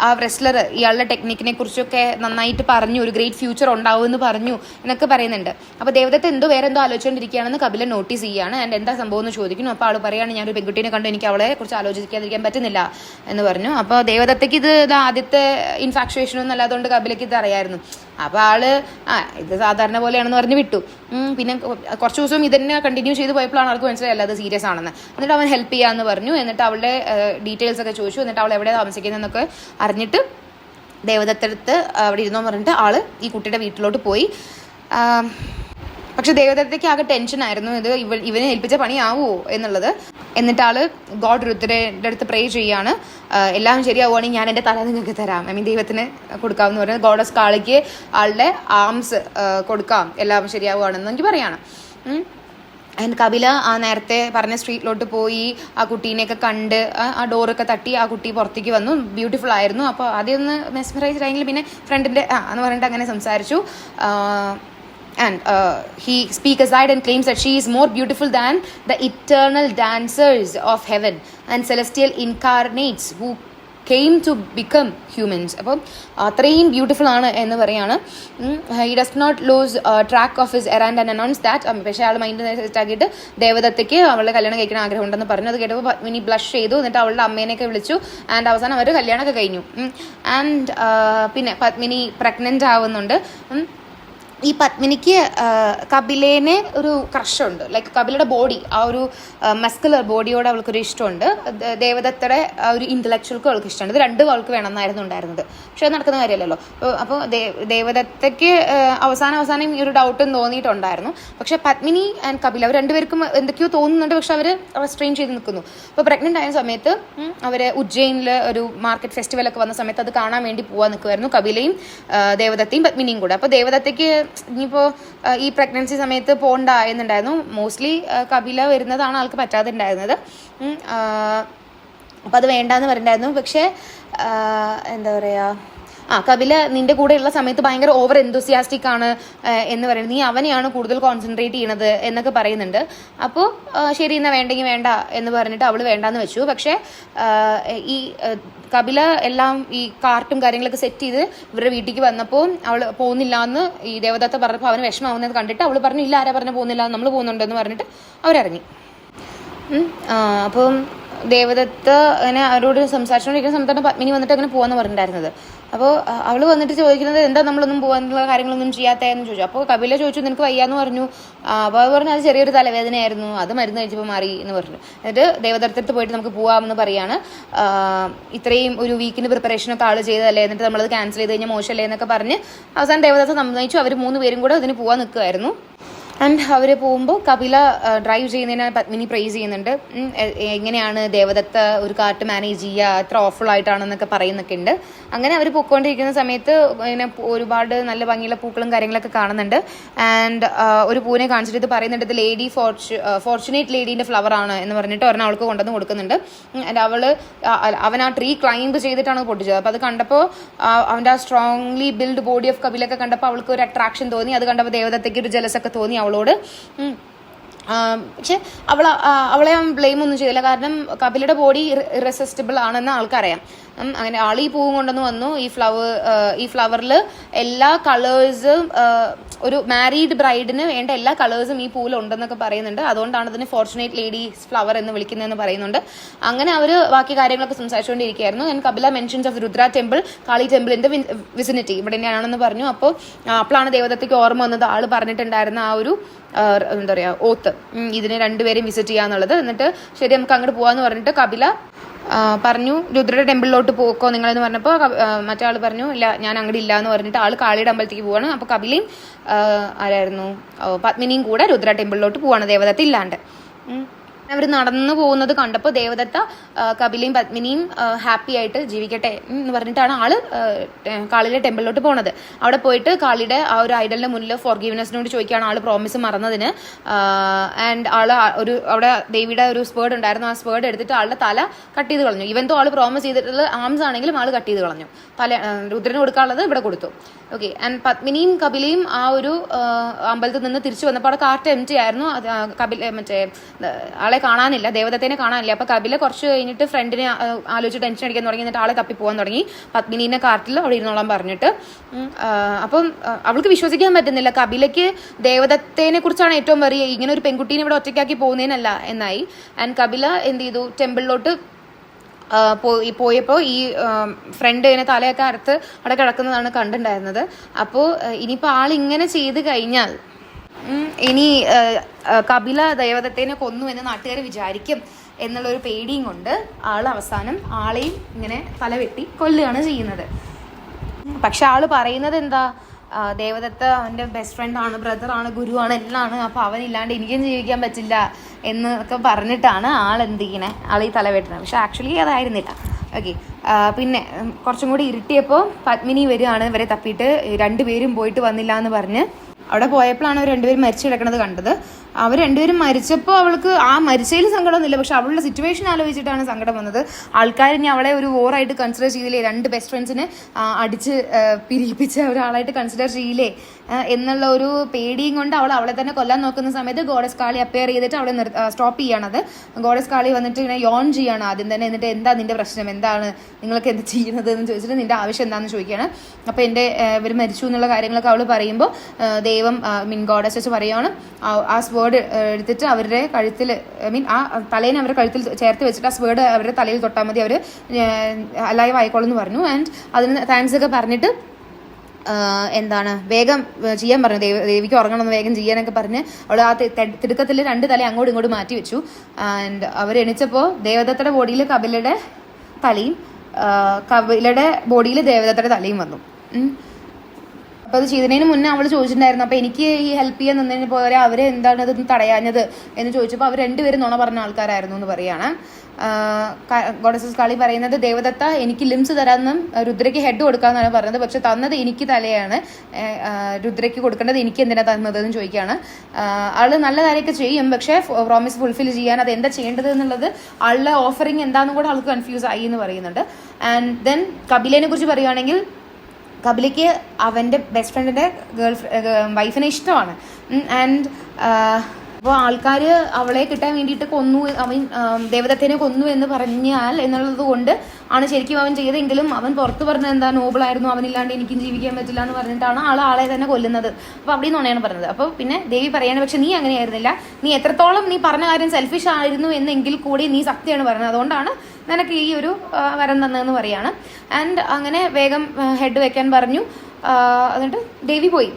ആ റെസ്ലർ ഇയാളുടെ ടെക്നിക്കിനെ കുറിച്ചൊക്കെ നന്നായിട്ട് പറഞ്ഞു, ഒരു ഗ്രേറ്റ് ഫ്യൂച്ചർ ഉണ്ടാവുമെന്ന് പറഞ്ഞു എന്നൊക്കെ പറയുന്നുണ്ട്. അപ്പോൾ ദേവദത്ത് വേറെ എന്തോ ആലോചിച്ചുകൊണ്ടിരിക്കുകയാണെന്ന് കപില നോട്ടീസ് ചെയ്യുകയാണ്. ആൻഡ് എന്താ സംഭവം എന്ന് ചോദിക്കുന്നു. അപ്പോൾ ആൾ പറയുകയാണ്, ഞാനൊരു പെൺകുട്ടീനെ കണ്ടു, എനിക്ക് അവളെ കുറിച്ച് ആലോചിക്കാതിരിക്കാൻ പറ്റുന്നില്ല എന്ന് പറഞ്ഞു. അപ്പോൾ ദേവദത്തയ്ക്ക് ഇത് ആദ്യത്തെ ഇൻഫാക്ച്വേഷനൊന്നും അല്ലാതുകൊണ്ട് കപിലയ്ക്ക് ഇത് അറിയായിരുന്നു. അപ്പോൾ ആള് ഇത് സാധാരണ പോലെയാണെന്ന് പറഞ്ഞ് വിട്ടു. പിന്നെ കുറച്ച് ദിവസം ഇതന്നെ കണ്ടിന്യൂ ചെയ്ത് പോയപ്പോഴാണ് ആൾക്ക് മനസ്സിലായല്ല അത് സീരിയസ് ആണെന്ന്. എന്നിട്ട് അവൻ ഹെൽപ്പ് ചെയ്യാമെന്ന് പറഞ്ഞു. എന്നിട്ട് അവളുടെ ഡീറ്റെയിൽസ് ഒക്കെ ചോദിച്ചു. എന്നിട്ട് അവൾ എവിടെ താമസിക്കുന്നതെന്നൊക്കെ അറിഞ്ഞിട്ട് ദേവദത്തടുത്ത് അവിടെ ഇരുന്നോ പറഞ്ഞിട്ട് ആള് ഈ കുട്ടിയുടെ വീട്ടിലോട്ട് പോയി. പക്ഷെ ദേവദത്തയ്ക്ക് ആകെ ടെൻഷനായിരുന്നു, ഇത് ഇവനെ ഏൽപ്പിച്ച പണിയാവുമോ എന്നുള്ളത്. എന്നിട്ട് ആള് ഗോഡ് രുദ്രൻ്റെ അടുത്ത് പ്രേ ചെയ്യാണ്, എല്ലാം ശരിയാവുകയാണെങ്കിൽ ഞാൻ എൻ്റെ തല നിങ്ങൾക്ക് തരാം, ദൈവത്തിന് കൊടുക്കാമെന്ന് പറഞ്ഞ് ഗോഡസ് കാളിക്ക് ആളുടെ ആംസ് കൊടുക്കാം, എല്ലാം ശരിയാവുകയാണെന്ന് എനിക്ക് പറയാണ്. അതിന് കപില നേരത്തെ പറഞ്ഞ സ്ട്രീറ്റിലോട്ട് പോയി ആ കുട്ടീനെയൊക്കെ കണ്ട് ആ ഡോറൊക്കെ തട്ടി ആ കുട്ടി പുറത്തേക്ക് വന്നു, ബ്യൂട്ടിഫുൾ ആയിരുന്നു. അപ്പോൾ ആദ്യം ഒന്ന് മെസ്മറൈസ്ഡ് ആയെങ്കിൽ പിന്നെ ഫ്രണ്ടിൻ്റെ എന്ന് പറഞ്ഞിട്ട് അങ്ങനെ സംസാരിച്ചു. and he speaks aside and claims that she is more beautiful than the eternal dancers of heaven and celestial incarnates who came to become humans. അപ്പം അത്രയും ബ്യൂട്ടിഫുൾ ആണ് എന്ന് പറയാണ്. He does not lose track of his errand and announce that. പക്ഷേ ആൾ മൈൻഡ് സെറ്റ് ആക്കിയിട്ട് ദേവദത്തയ്ക്ക് അവളുടെ കല്യാണം കഴിക്കാൻ ആഗ്രഹം ഉണ്ടെന്ന് പറഞ്ഞു. അത് കേട്ടപ്പോൾ പത്മിനി ബ്ലഷ് ചെയ്തു. എന്നിട്ട് അവളുടെ അമ്മേനെയൊക്കെ വിളിച്ചു. ആൻഡ് അവസാനം അവർ കല്യാണമൊക്കെ കഴിഞ്ഞു. ആൻഡ് പിന്നെ പത്മിനി പ്രഗ്നൻ്റ് ആവുന്നുണ്ട്. ഈ പത്മിനിക്ക് കപിലേനെ ഒരു ക്രഷുണ്ട്. ലൈക്ക് കപിലയുടെ ബോഡി, ആ ഒരു മസ്കുലർ ബോഡിയോട് അവൾക്കൊരു ഇഷ്ടമുണ്ട്. ദേവദത്തയുടെ ആ ഒരു ഇൻ്റലക്ച്വൽക്കും അവൾക്ക് ഇഷ്ടമുണ്ട്. ഇത് രണ്ടും അവൾക്ക് വേണമെന്നായിരുന്നു ഉണ്ടായിരുന്നത്. പക്ഷെ അത് നടക്കുന്ന കാര്യമല്ലല്ലോ. അപ്പോൾ ദേവദത്തയ്ക്ക് അവസാനം ഈ ഒരു ഡൗട്ടും തോന്നിയിട്ടുണ്ടായിരുന്നു. പക്ഷേ പത്മിനി ആൻഡ് കപിൽ അവർ രണ്ടുപേർക്കും എന്തൊക്കെയോ തോന്നുന്നുണ്ട്. പക്ഷെ അവർ റെസ്ട്രെയിൻ ചെയ്ത് നിൽക്കുന്നു. അപ്പോൾ പ്രഗ്നൻ്റ് ആയ സമയത്ത് അവർ ഉജ്ജയിനിൽ ഒരു മാർക്കറ്റ് ഫെസ്റ്റിവലൊക്കെ വന്ന സമയത്ത് അത് കാണാൻ വേണ്ടി പോകാൻ നിൽക്കുമായിരുന്നു കപിലയും ദേവദത്തയും പത്മിനിയും കൂടെ. അപ്പോൾ ദേവദത്തയ്ക്ക് ഇനിയിപ്പോൾ ഈ പ്രഗ്നൻസി സമയത്ത് പോകണ്ട എന്നുണ്ടായിരുന്നു. മോസ്റ്റ്ലി കപില വരുന്നതാണ് ആൾക്ക് പറ്റാതുണ്ടായിരുന്നത്. അപ്പോൾ അത് വേണ്ടാന്ന് പറഞ്ഞിട്ടുണ്ടായിരുന്നു. പക്ഷേ എന്താ പറയുക, കപില നിന്റെ കൂടെ ഉള്ള സമയത്ത് ഭയങ്കര ഓവർ എന്തൂസിയാസ്റ്റിക് ആണ് എന്ന് പറയുന്നത്. നീ അവനെയാണ് കൂടുതൽ കോൺസെൻട്രേറ്റ് ചെയ്യണത് എന്നൊക്കെ പറയുന്നുണ്ട്. അപ്പോൾ ശരി, എന്നാൽ വേണ്ടെങ്കിൽ വേണ്ട എന്ന് പറഞ്ഞിട്ട് അവൾ വേണ്ടാന്ന് വെച്ചു. പക്ഷേ ഈ കപില എല്ലാം ഈ കാർട്ടും കാര്യങ്ങളൊക്കെ സെറ്റ് ചെയ്ത് ഇവരുടെ വീട്ടിലേക്ക് വന്നപ്പോൾ അവൾ പോകുന്നില്ല എന്ന് ഈ ദേവദത്ത പറഞ്ഞപ്പോൾ അവന് വിഷമാവുന്നത് കണ്ടിട്ട് അവൾ പറഞ്ഞു, ഇല്ല, ആരാ പറഞ്ഞ പോകുന്നില്ല, നമ്മൾ പോകുന്നുണ്ടെന്ന് പറഞ്ഞിട്ട് അവരിറങ്ങി. അപ്പം ദേവദത്ത അങ്ങനെ അവരോട് സംസാരിച്ചുകൊണ്ടിരിക്കുന്ന സമയത്താണ് പത്മിനി വന്നിട്ട് അങ്ങനെ പോകാമെന്ന് പറഞ്ഞിട്ടുണ്ടായിരുന്നത്. അപ്പോൾ അവൾ വന്നിട്ട് ചോദിക്കുന്നത്, എന്താ നമ്മളൊന്നും പോകാനുള്ള കാര്യങ്ങളൊന്നും ചെയ്യാത്തതെന്ന് ചോദിച്ചു. അപ്പോൾ കപില ചോദിച്ചു, നിനക്ക് വയ്യാന്ന് പറഞ്ഞു. അപ്പോൾ അത് പറഞ്ഞു, അത് ചെറിയൊരു തലവേദനയായിരുന്നു, അത് മരുന്ന് കഴിച്ചപ്പോൾ മാറി എന്ന് പറഞ്ഞു. എന്നിട്ട് ദേവദത്തടുത്ത് പോയിട്ട് നമുക്ക് പോകാമെന്ന് പറയാണ്. ഇത്രയും ഒരു വീക്കിന് പ്രിപ്പറേഷനൊക്കെ ആൾ ചെയ്തതല്ലേ, എന്നിട്ട് നമ്മളത് ക്യാൻസൽ ചെയ്ത് കഴിഞ്ഞാൽ മോശമല്ലേ എന്നൊക്കെ പറഞ്ഞ് അവസാനം ദേവദത്ത സമ്മതിച്ചു. അവർ 3 പേരും കൂടെ അതിന് പോകാൻ നിൽക്കുമായിരുന്നു. ആൻഡ് അവർ പോകുമ്പോൾ കപില ഡ്രൈവ് ചെയ്യുന്നതിന് പത്മിനി പ്രൈസ് ചെയ്യുന്നുണ്ട്. എങ്ങനെയാണ് ദേവദത്ത ഒരു കാർട്ട് മാനേജ് ചെയ്യുക, എത്ര ഓഫുൾ ആയിട്ടാണെന്നൊക്കെ പറയുന്നൊക്കെ ഉണ്ട്. അങ്ങനെ അവർ പൊയ്ക്കൊണ്ടിരിക്കുന്ന സമയത്ത് ഇങ്ങനെ ഒരുപാട് നല്ല ഭംഗിയുള്ള പൂക്കളും കാര്യങ്ങളൊക്കെ കാണുന്നുണ്ട്. ആൻഡ് ഒരു പൂവിനെ കാണിച്ചിട്ട് ഇത് പറയുന്നുണ്ട്, ഇത് ലേഡി ഫോർച്ചുനേറ്റ് ലേഡീൻ്റെ ഫ്ലവർ ആണ് എന്ന് പറഞ്ഞിട്ട് ഒരെണ്ണം അവൾക്ക് കൊണ്ടുവന്ന് കൊടുക്കുന്നുണ്ട്. ആൻഡ് അവൻ ആ ട്രീ ക്ലൈംബ് ചെയ്തിട്ടാണ് പൊട്ടിച്ചത്. അപ്പോൾ അത് കണ്ടപ്പോൾ അവൻ്റെ ആ സ്ട്രോങ്ലി ബിൽഡ് ബോഡി ഓഫ് കപിലൊക്കെ കണ്ടപ്പോൾ അവൾക്ക് ഒരു അട്രാക്ഷൻ തോന്നി. അത് കണ്ടപ്പോൾ ദേവദത്തയ്ക്ക് ഒരു ജലസൊക്കെ തോന്നി അവളോട്. പക്ഷെ അവളെ ബ്ലെയിം ഒന്നും ചെയ്തില്ല. കാരണം കപിലയുടെ ബോഡി ഇറസിസ്റ്റിബിൾ ആണെന്ന് ആൾക്കറിയാം. അങ്ങനെ ആൾ ഈ പൂവും കൊണ്ടുവന്ന് വന്നു. ഈ ഫ്ലവറിൽ എല്ലാ കളേഴ്സും, ഒരു മാരീഡ് ബ്രൈഡിന് വേണ്ട എല്ലാ കളേഴ്സും ഈ പൂവിലുണ്ടെന്നൊക്കെ പറയുന്നുണ്ട്. അതുകൊണ്ടാണ് ഇതിന് ഫോർച്ചുനേറ്റ് ലേഡീസ് ഫ്ലവർ എന്ന് വിളിക്കുന്നതെന്ന് പറയുന്നുണ്ട്. അങ്ങനെ അവർ ബാക്കി കാര്യങ്ങളൊക്കെ സംസാരിച്ചുകൊണ്ടിരിക്കുകയായിരുന്നു. ഞാൻ Kapila mentions of Rudra temple, Kali ടെമ്പിളിൻ്റെ വിസിനിറ്റി ഇവിടെ തന്നെയാണെന്ന് പറഞ്ഞു. അപ്പോഴാണ് ദേവദത്തയ്ക്ക് ഓർമ്മ വന്നത് ആൾ പറഞ്ഞിട്ടുണ്ടായിരുന്ന ആ ഒരു എന്താ പറയുക ഓത്ത്, ഇതിനെ 2 പേരെയും വിസിറ്റ് ചെയ്യാന്നുള്ളത്. എന്നിട്ട് ശരി നമുക്ക് അങ്ങോട്ട് പോകാമെന്ന് പറഞ്ഞിട്ട് കപില പറഞ്ഞു, രുദ്രയുടെ ടെമ്പിളിലോട്ട് പോക്കോ നിങ്ങളെന്ന് പറഞ്ഞപ്പോൾ മറ്റേ ആൾ പറഞ്ഞു, ഇല്ല ഞാൻ അങ്ങോട്ട് ഇല്ല എന്ന് പറഞ്ഞിട്ട് ആൾ കാളിയുടെ അമ്പലത്തേക്ക് പോവാണ്. അപ്പോൾ കപിലയും ആരായിരുന്നു പത്മിനിയും കൂടെ രുദ്ര ടെമ്പിളിലോട്ട് പോവാണ് ദേവദത്ത ഇല്ലാണ്ട്. അവർ നടന്നു പോകുന്നത് കണ്ടപ്പോൾ ദേവദത്ത കപിലയും പത്മിനിയും ഹാപ്പി ആയിട്ട് ജീവിക്കട്ടെ എന്ന് പറഞ്ഞിട്ടാണ് ആള് കാളിയുടെ ടെമ്പിളിലോട്ട് പോണത്. അവിടെ പോയിട്ട് കാളിയുടെ ആ ഒരു ഐഡലിന്റെ മുന്നിൽ ഫോർഗീവ്നെസ്സിനോട് ചോദിക്കുകയാണ് ആള് പ്രോമിസ് മറന്നതിന്. ആൻഡ് ആള് അവിടെ ദേവിയുടെ ഒരു സ്പേർഡ് ഉണ്ടായിരുന്നു, ആ സ്പേർഡ് എടുത്തിട്ട് ആളുടെ തല കട്ട് ചെയ്ത് കളഞ്ഞു. ഇവന്തോ ആള് പ്രോമിസ് ചെയ്തിട്ടുള്ള ആംസ് ആണെങ്കിലും ആള് കട്ട് ചെയ്ത് കളഞ്ഞു. രുദ്രന് കൊടുക്കാനുള്ളത് ഇവിടെ കൊടുത്തു. ഓക്കെ. ആൻഡ് പത്മിനിയും കപിലയും ആ ഒരു അമ്പലത്തിൽ നിന്ന് തിരിച്ചു വന്നപ്പോൾ അവിടെ കാർട്ട് എംറ്റി ആയിരുന്നു. മറ്റേ ആളെ കാണാനില്ല, ദേവദത്തേനെ കാണാനില്ല. അപ്പോൾ കപില കുറച്ച് കഴിഞ്ഞിട്ട് ഫ്രണ്ടിനെ ആലോചിച്ച് ടെൻഷൻ അടിക്കാൻ തുടങ്ങി. എന്നിട്ട് ആളെ തപ്പി പോകാൻ തുടങ്ങി. പത്മിനീനെ കാർട്ടിൽ അവിടെ ഇരുന്നോളാൻ പറഞ്ഞിട്ട്. അപ്പം അവൾക്ക് വിശ്വസിക്കാൻ പറ്റുന്നില്ല. കപിലയ്ക്ക് ദേവദത്തേനെ കുറിച്ചാണ് ഏറ്റവും വലിയ, ഇങ്ങനെ ഒരു പെൺകുട്ടീനെ ഇവിടെ ഒറ്റയ്ക്കാക്കി പോകുന്നതിനല്ല എന്നായി. ആൻഡ് കപില എന്ത് ചെയ്തു, ടെമ്പിളിലോട്ട് പോയപ്പോൾ ഈ ഫ്രണ്ട് ഇങ്ങനെ തലയൊക്കെ അറുത്ത് അവിടെ കിടക്കുന്നതാണ് കണ്ടിട്ടുണ്ടായിരുന്നത്. അപ്പോൾ ഇനിയിപ്പോൾ ആളിങ്ങനെ ചെയ്ത് കഴിഞ്ഞാൽ ഇനി കപില ദേവദത്തേനെ കൊന്നു എന്ന് നാട്ടുകാർ വിചാരിക്കും എന്നുള്ളൊരു പേടിയും കൊണ്ട് ആൾ അവസാനം ആളെയും ഇങ്ങനെ തലവെട്ടി കൊല്ലുകയാണ് ചെയ്യുന്നത്. പക്ഷെ ആൾ പറയുന്നത് എന്താ, ദേവദത്ത അവൻ്റെ ബെസ്റ്റ് ഫ്രണ്ടാണ്, ബ്രദറാണ്, ഗുരുവാണ്, എല്ലാമാണ്. അപ്പോൾ അവനില്ലാണ്ട് എനിക്കും ജീവിക്കാൻ പറ്റില്ല എന്നൊക്കെ പറഞ്ഞിട്ടാണ് ആളെന്ത് ചെയ്യണേ, ആളീ തലവെട്ടുന്നത്. പക്ഷെ ആക്ച്വലി അതായിരുന്നില്ല. ഓക്കെ. പിന്നെ കുറച്ചും കൂടി ഇരുട്ടിയപ്പോൾ പത്മിനി വരികയാണ് ഇവരെ തപ്പിയിട്ട്. 2 പേരും പോയിട്ട് വന്നില്ല എന്ന് പറഞ്ഞ് അവിടെ പോയപ്പോഴാണ് അവർ 2 പേരും മരിച്ചു കിടക്കുന്നത് കണ്ടത്. അവർ രണ്ടുപേരും മരിച്ചപ്പോൾ അവൾക്ക് ആ മരിച്ചതിൽ സങ്കടമൊന്നുമില്ല, പക്ഷെ അവളുടെ സിറ്റുവേഷൻ ആലോചിച്ചിട്ടാണ് സങ്കടം വന്നത്. ആൾക്കാർ ഇനി അവളെ ഒരു വോറായിട്ട് കൺസിഡർ ചെയ്തില്ലേ, 2 ബെസ്റ്റ് ഫ്രണ്ട്സിനെ അടിച്ച് പിരിയിപ്പിച്ച ഒരാളായിട്ട് കൺസിഡർ ചെയ്യില്ലേ എന്നുള്ള ഒരു പേടിയും കൊണ്ട് അവളെ തന്നെ കൊല്ലാൻ നോക്കുന്ന സമയത്ത് ഗോഡസ് കാളി അപ്പയർ ചെയ്തിട്ട് അവളെ സ്റ്റോപ്പ് ചെയ്യണത്. ഗോഡസ് കാളി വന്നിട്ട് ഇങ്ങനെ യോൺ ചെയ്യാണ് ആദ്യം തന്നെ. എന്നിട്ട് എന്താ നിന്റെ പ്രശ്നം, എന്താണ് നിങ്ങൾക്ക് എന്ത് ചെയ്യുന്നത് എന്ന് ചോദിച്ചിട്ട് നിന്റെ ആവശ്യം എന്താണെന്ന് ചോദിക്കുകയാണ്. അപ്പോൾ എൻ്റെ ഇവർ മരിച്ചു എന്നുള്ള കാര്യങ്ങളൊക്കെ അവൾ പറയുമ്പോൾ ദൈവം ഗോഡസ് വെച്ച് പറയുകയാണ് ആ സ്വേർഡ് എടുത്തിട്ട് അവരുടെ കഴുത്തിൽ ആ തലേനെ അവരുടെ കഴുത്തിൽ ചേർത്ത് വെച്ചിട്ട് ആ സ്വേർഡ് അവരുടെ തലയിൽ തൊട്ടാൽ മതി, അവർ അലൈവ് ആയിക്കോളൂ എന്ന് പറഞ്ഞു. ആൻഡ് അതിന് താങ്ക്സ് ഒക്കെ പറഞ്ഞിട്ട് എന്താണ് വേഗം ചെയ്യാൻ പറഞ്ഞു, ദേവിക്ക് ഉറങ്ങണമെന്ന് വേഗം ചെയ്യാനൊക്കെ പറഞ്ഞ് അവൾ ആ തിടുക്കത്തിൽ 2 തല അങ്ങോട്ടും ഇങ്ങോട്ടും മാറ്റി വെച്ചു. ആൻഡ് അവർ എണീച്ചപ്പോൾ ദേവദത്തയുടെ ബോഡിയിൽ കപിലയുടെ തലയും കപിലയുടെ ബോഡിയിൽ ദേവദത്തയുടെ തലയും വന്നു. അപ്പോൾ അത് ചെയ്തതിന് മുന്നേ അവൾ ചോദിച്ചിട്ടുണ്ടായിരുന്നു, അപ്പോൾ എനിക്ക് ഈ ഹെൽപ്പ് ചെയ്യാൻ നിന്നതിന് പോലെ അവരെ എന്താണ് ഇതൊന്നും തടയാഞ്ഞത് എന്ന് ചോദിച്ചപ്പോൾ അവർ 2 പേരും നുണ പറഞ്ഞ ആൾക്കാരായിരുന്നു എന്ന് പറയുകയാണ്. ഗോഡസസ് കാളി പറയുന്നത് ദേവദത്ത എനിക്ക് ലിംസ് തരാമെന്നും രുദ്രയ്ക്ക് ഹെഡ് കൊടുക്കാമെന്നാണ് പറഞ്ഞത്, പക്ഷെ തന്നത് എനിക്ക് തലയാണ്, രുദ്രയ്ക്ക് കൊടുക്കേണ്ടത് എനിക്ക് എന്തിനാണ് തന്നതെന്ന് ചോദിക്കുകയാണ്. ആള് നല്ല കാര്യമൊക്കെ ചെയ്യും, പക്ഷേ പ്രോമിസ് ഫുൾഫിൽ ചെയ്യാൻ അത് എന്താ ചെയ്യേണ്ടത് എന്നുള്ളത് ആളുടെ ഓഫറിങ് എന്താണെന്നും കൂടെ ആൾക്ക് കൺഫ്യൂസ് ആയി എന്ന് പറയുന്നുണ്ട്. ആൻഡ് ദെൻ കപിലേനെ കുറിച്ച് പറയുകയാണെങ്കിൽ കപിലയ്ക്ക് അവൻ്റെ ബെസ്റ്റ് ഫ്രണ്ടിൻ്റെ വൈഫിനെ ഇഷ്ടമാണ്. ആൻഡ് അപ്പോൾ ആൾക്കാർ അവളെ കിട്ടാൻ വേണ്ടിയിട്ട് കൊന്നു, അവൻ ദേവദത്തേനെ കൊന്നു എന്ന് പറഞ്ഞാൽ എന്നുള്ളത് കൊണ്ട് ആണ് ശരിക്കും അവൻ ചെയ്തെങ്കിലും അവൻ പുറത്ത് പറഞ്ഞത് എന്താ നോബിളായിരുന്നു, അവനില്ലാണ്ട് എനിക്കും ജീവിക്കാൻ പറ്റില്ല എന്ന് പറഞ്ഞിട്ടാണ് ആളെ തന്നെ കൊല്ലുന്നത്. അപ്പോൾ അവിടെ നിന്നാണ് പറഞ്ഞത്. അപ്പോൾ പിന്നെ ദേവി പറയാണ്, പക്ഷെ നീ അങ്ങനെയായിരുന്നില്ല, നീ എത്രത്തോളം നീ പറഞ്ഞ കാര്യം സെൽഫിഷ് ആയിരുന്നു എന്നെങ്കിൽ കൂടി നീ സത്യമാണ് പറഞ്ഞത്, അതുകൊണ്ടാണ് നിനക്ക് ഈ ഒരു വരം തന്നതെന്ന് പറയാണ്. ആൻഡ് അങ്ങനെ വേഗം ഹെഡ് വെക്കാൻ പറഞ്ഞു. എന്നിട്ട് ദേവി പോയി.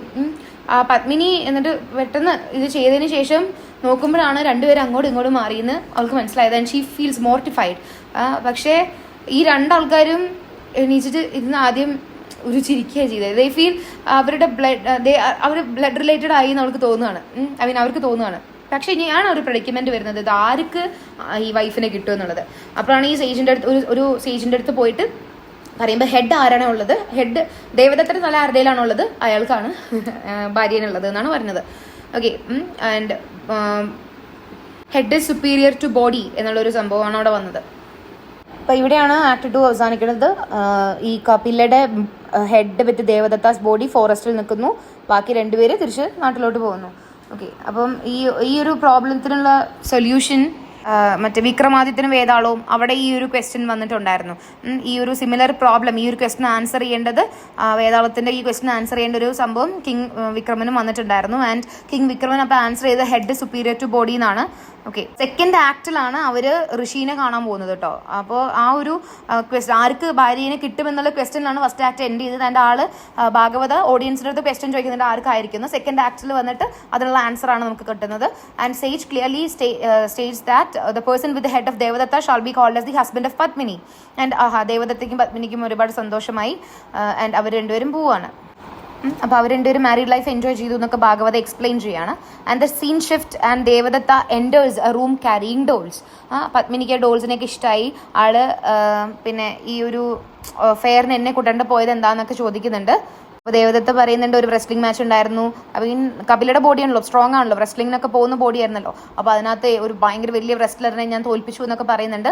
പത്മിനി എന്നിട്ട് പെട്ടെന്ന് ഇത് ചെയ്തതിന് ശേഷം നോക്കുമ്പോഴാണ് 2 പേരും അങ്ങോട്ടും ഇങ്ങോട്ടും മാറിയെന്ന് അവൾക്ക് മനസ്സിലായത്. And she feels mortified. പക്ഷേ ഈ 2 ആൾക്കാരും എണീച്ചിട്ട് ഇരുന്ന് ആദ്യം ഒരു ചിരിക്കുകയാണ് ചെയ്തത്. ദേ ഫീൽ അവരുടെ അവർ ബ്ലഡ് റിലേറ്റഡ് ആയി എന്ന് അവൾക്ക് തോന്നുകയാണ്. അവർക്ക് തോന്നുകയാണ്. പക്ഷേ ഇനിയാണ് ഒരു പ്രഡിക്യുമെന്റ് വരുന്നത്, ഇത് ആർക്ക് ഈ വൈഫിനെ കിട്ടും എന്നുള്ളത്. അപ്പോഴാണ് ഈ സേജിൻ്റെ അടുത്ത് ഒരു സേജിൻ്റെ അടുത്ത് പോയിട്ട് പറയുമ്പോൾ ഹെഡ് ആരാണോ ഉള്ളത്, ഹെഡ് ദേവദത്തയുടെ തല ആരുടെയിലാണോ ഉള്ളത് അയാൾക്കാണ് ഭാര്യനുള്ളത് എന്നാണ് പറഞ്ഞത്. Okay. And head is superior to body എന്നുള്ളൊരു സംഭവമാണ് അവിടെ വന്നത്. അപ്പോൾ ഇവിടെയാണ് ആക്ട് 2 അവസാനിക്കുന്നത്. ഈ കപിലയുടെ ഹെഡ് വിത്ത് ദേവദത്താസ് ബോഡി ഫോറസ്റ്റിൽ നിൽക്കുന്നു, ബാക്കി 2 പേര് തിരിച്ച് നാട്ടിലോട്ട് പോകുന്നു. ഓക്കെ. അപ്പം ഈ ഒരു പ്രോബ്ലത്തിനുള്ള സൊല്യൂഷൻ മറ്റേ വിക്രമാദിത്യനും വേതാളവും അവിടെ ഈ ഒരു ക്വസ്റ്റ്യൻ വന്നിട്ടുണ്ടായിരുന്നു. ഈ ഒരു സിമിലർ പ്രോബ്ലം, ഈ ഒരു ക്വസ്റ്റ്യൻ ആൻസർ ചെയ്യേണ്ടത്, വേതാളത്തിൻ്റെ ഈ ക്വസ്റ്റ്യൻ ആൻസർ ചെയ്യേണ്ട ഒരു സംഭവം കിങ് വിക്രമനും വന്നിട്ടുണ്ടായിരുന്നു. ആൻഡ് കിങ് വിക്രമൻ അപ്പോൾ ആൻസർ ചെയ്ത ഹെഡ് സുപ്പീരിയർ ടു ബോഡി എന്നാണ്. ഓക്കെ. 2nd ആക്ടിലാണ് അവർ ഋഷീനെ കാണാൻ പോകുന്നത് കേട്ടോ. അപ്പോൾ ആ ഒരു ആർക്ക് ഭാര്യനെ കിട്ടുമെന്നുള്ള ക്വസ്റ്റ്യനിലാണ് ഫസ്റ്റ് ആക്ട് എൻഡ് ചെയ്തത്. എൻ്റെ ആള് ഭാഗവത ഓഡിയൻസിൻ്റെ അടുത്ത് ക്വസ്റ്റ്യൻ ചോദിക്കുന്നുണ്ട് ആർക്കായിരിക്കുന്നു. 2nd ആക്ടിൽ വന്നിട്ട് അതിനുള്ള ആൻസർ ആണ് നമുക്ക് കിട്ടുന്നത്. And sage clearly States that the person with the head of Devadatta shall be called as the husband of Padmini. And ദേവദത്തയ്ക്കും പത്മിനിക്കും ഒരുപാട് സന്തോഷമായി. ആൻഡ് അവർ 2 പേരും പോവാണ്. അപ്പോൾ അവർ 2 പേരും മാരീഡ് ലൈഫ് എൻജോയ് ചെയ്തു എന്നൊക്കെ ഭാഗവത എക്സ്പ്ലെയിൻ ചെയ്യാണ്. And the scene shift and Devadatta enters a room carrying dolls. പത്മിനിക്ക് ഡോൾസിനെയൊക്കെ ഇഷ്ടമായി. ആള് പിന്നെ ഈ ഒരു ഫെയറിന് എന്നെ കൂട്ടേണ്ട പോയത് എന്താണെന്നൊക്കെ ചോദിക്കുന്നുണ്ട്. അപ്പോൾ ദേവദത്ത പറയുന്നുണ്ട് ഒരു റെസ്ലിംഗ് മാച്ച് ഉണ്ടായിരുന്നു. അപ്പോൾ ഈ കപിലയുടെ ബോഡിയാണല്ലോ, സ്ട്രോങ് ആണല്ലോ, റെസ്ലിങ്ങിനൊക്കെ പോകുന്ന ബോഡി ആയിരുന്നല്ലോ. അപ്പോൾ അതിനകത്ത് ഒരു ഭയങ്കര വലിയ റെസ്ലറിനെ ഞാൻ തോൽപ്പിച്ചു എന്നൊക്കെ പറയുന്നുണ്ട്.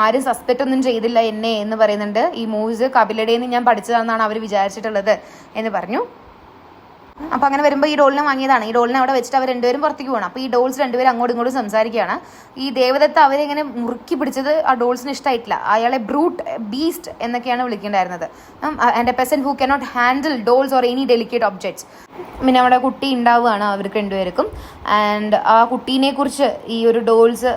ആരും സസ്പെക്റ്റ് ഒന്നും ചെയ്തില്ല എന്നെ എന്ന് പറയുന്നുണ്ട്. ഈ മൂവ്സ് കപിലയുടെ നിന്ന് ഞാൻ പഠിച്ചതാണെന്നാണ് അവർ വിചാരിച്ചിട്ടുള്ളത് എന്ന് പറഞ്ഞു. അപ്പോൾ അങ്ങനെ വരുമ്പോൾ ഈ ഡോളിനെ വാങ്ങിയതാണ്. ഈ ഡോളിനെ അവിടെ വെച്ചിട്ട് അവർ 2 പേരും പുറത്തേക്ക് പോകണം. അപ്പോൾ ഈ ഡോൾസ് 2 പേരും അങ്ങോട്ടും ഇങ്ങോട്ടും സംസാരിക്കുകയാണ്. ഈ ദേവദത്ത അവരെ ഇങ്ങനെ മുറുക്കി പിടിച്ചത് ആ ഡോൾസിന് ഇഷ്ടമായിട്ടില്ല. അയാളെ ബ്രൂട്ട്, ബീസ്റ്റ് എന്നൊക്കെയാണ് വിളിക്കേണ്ടായിരുന്നത്. And a person who cannot handle dolls or any delicate objects. പിന്നെ അവിടെ കുട്ടി ഉണ്ടാവുകയാണ് അവർക്ക് 2 പേർക്കും. ആൻഡ് ആ കുട്ടീനെ കുറിച്ച് ഈ ഒരു ഡോൾസ്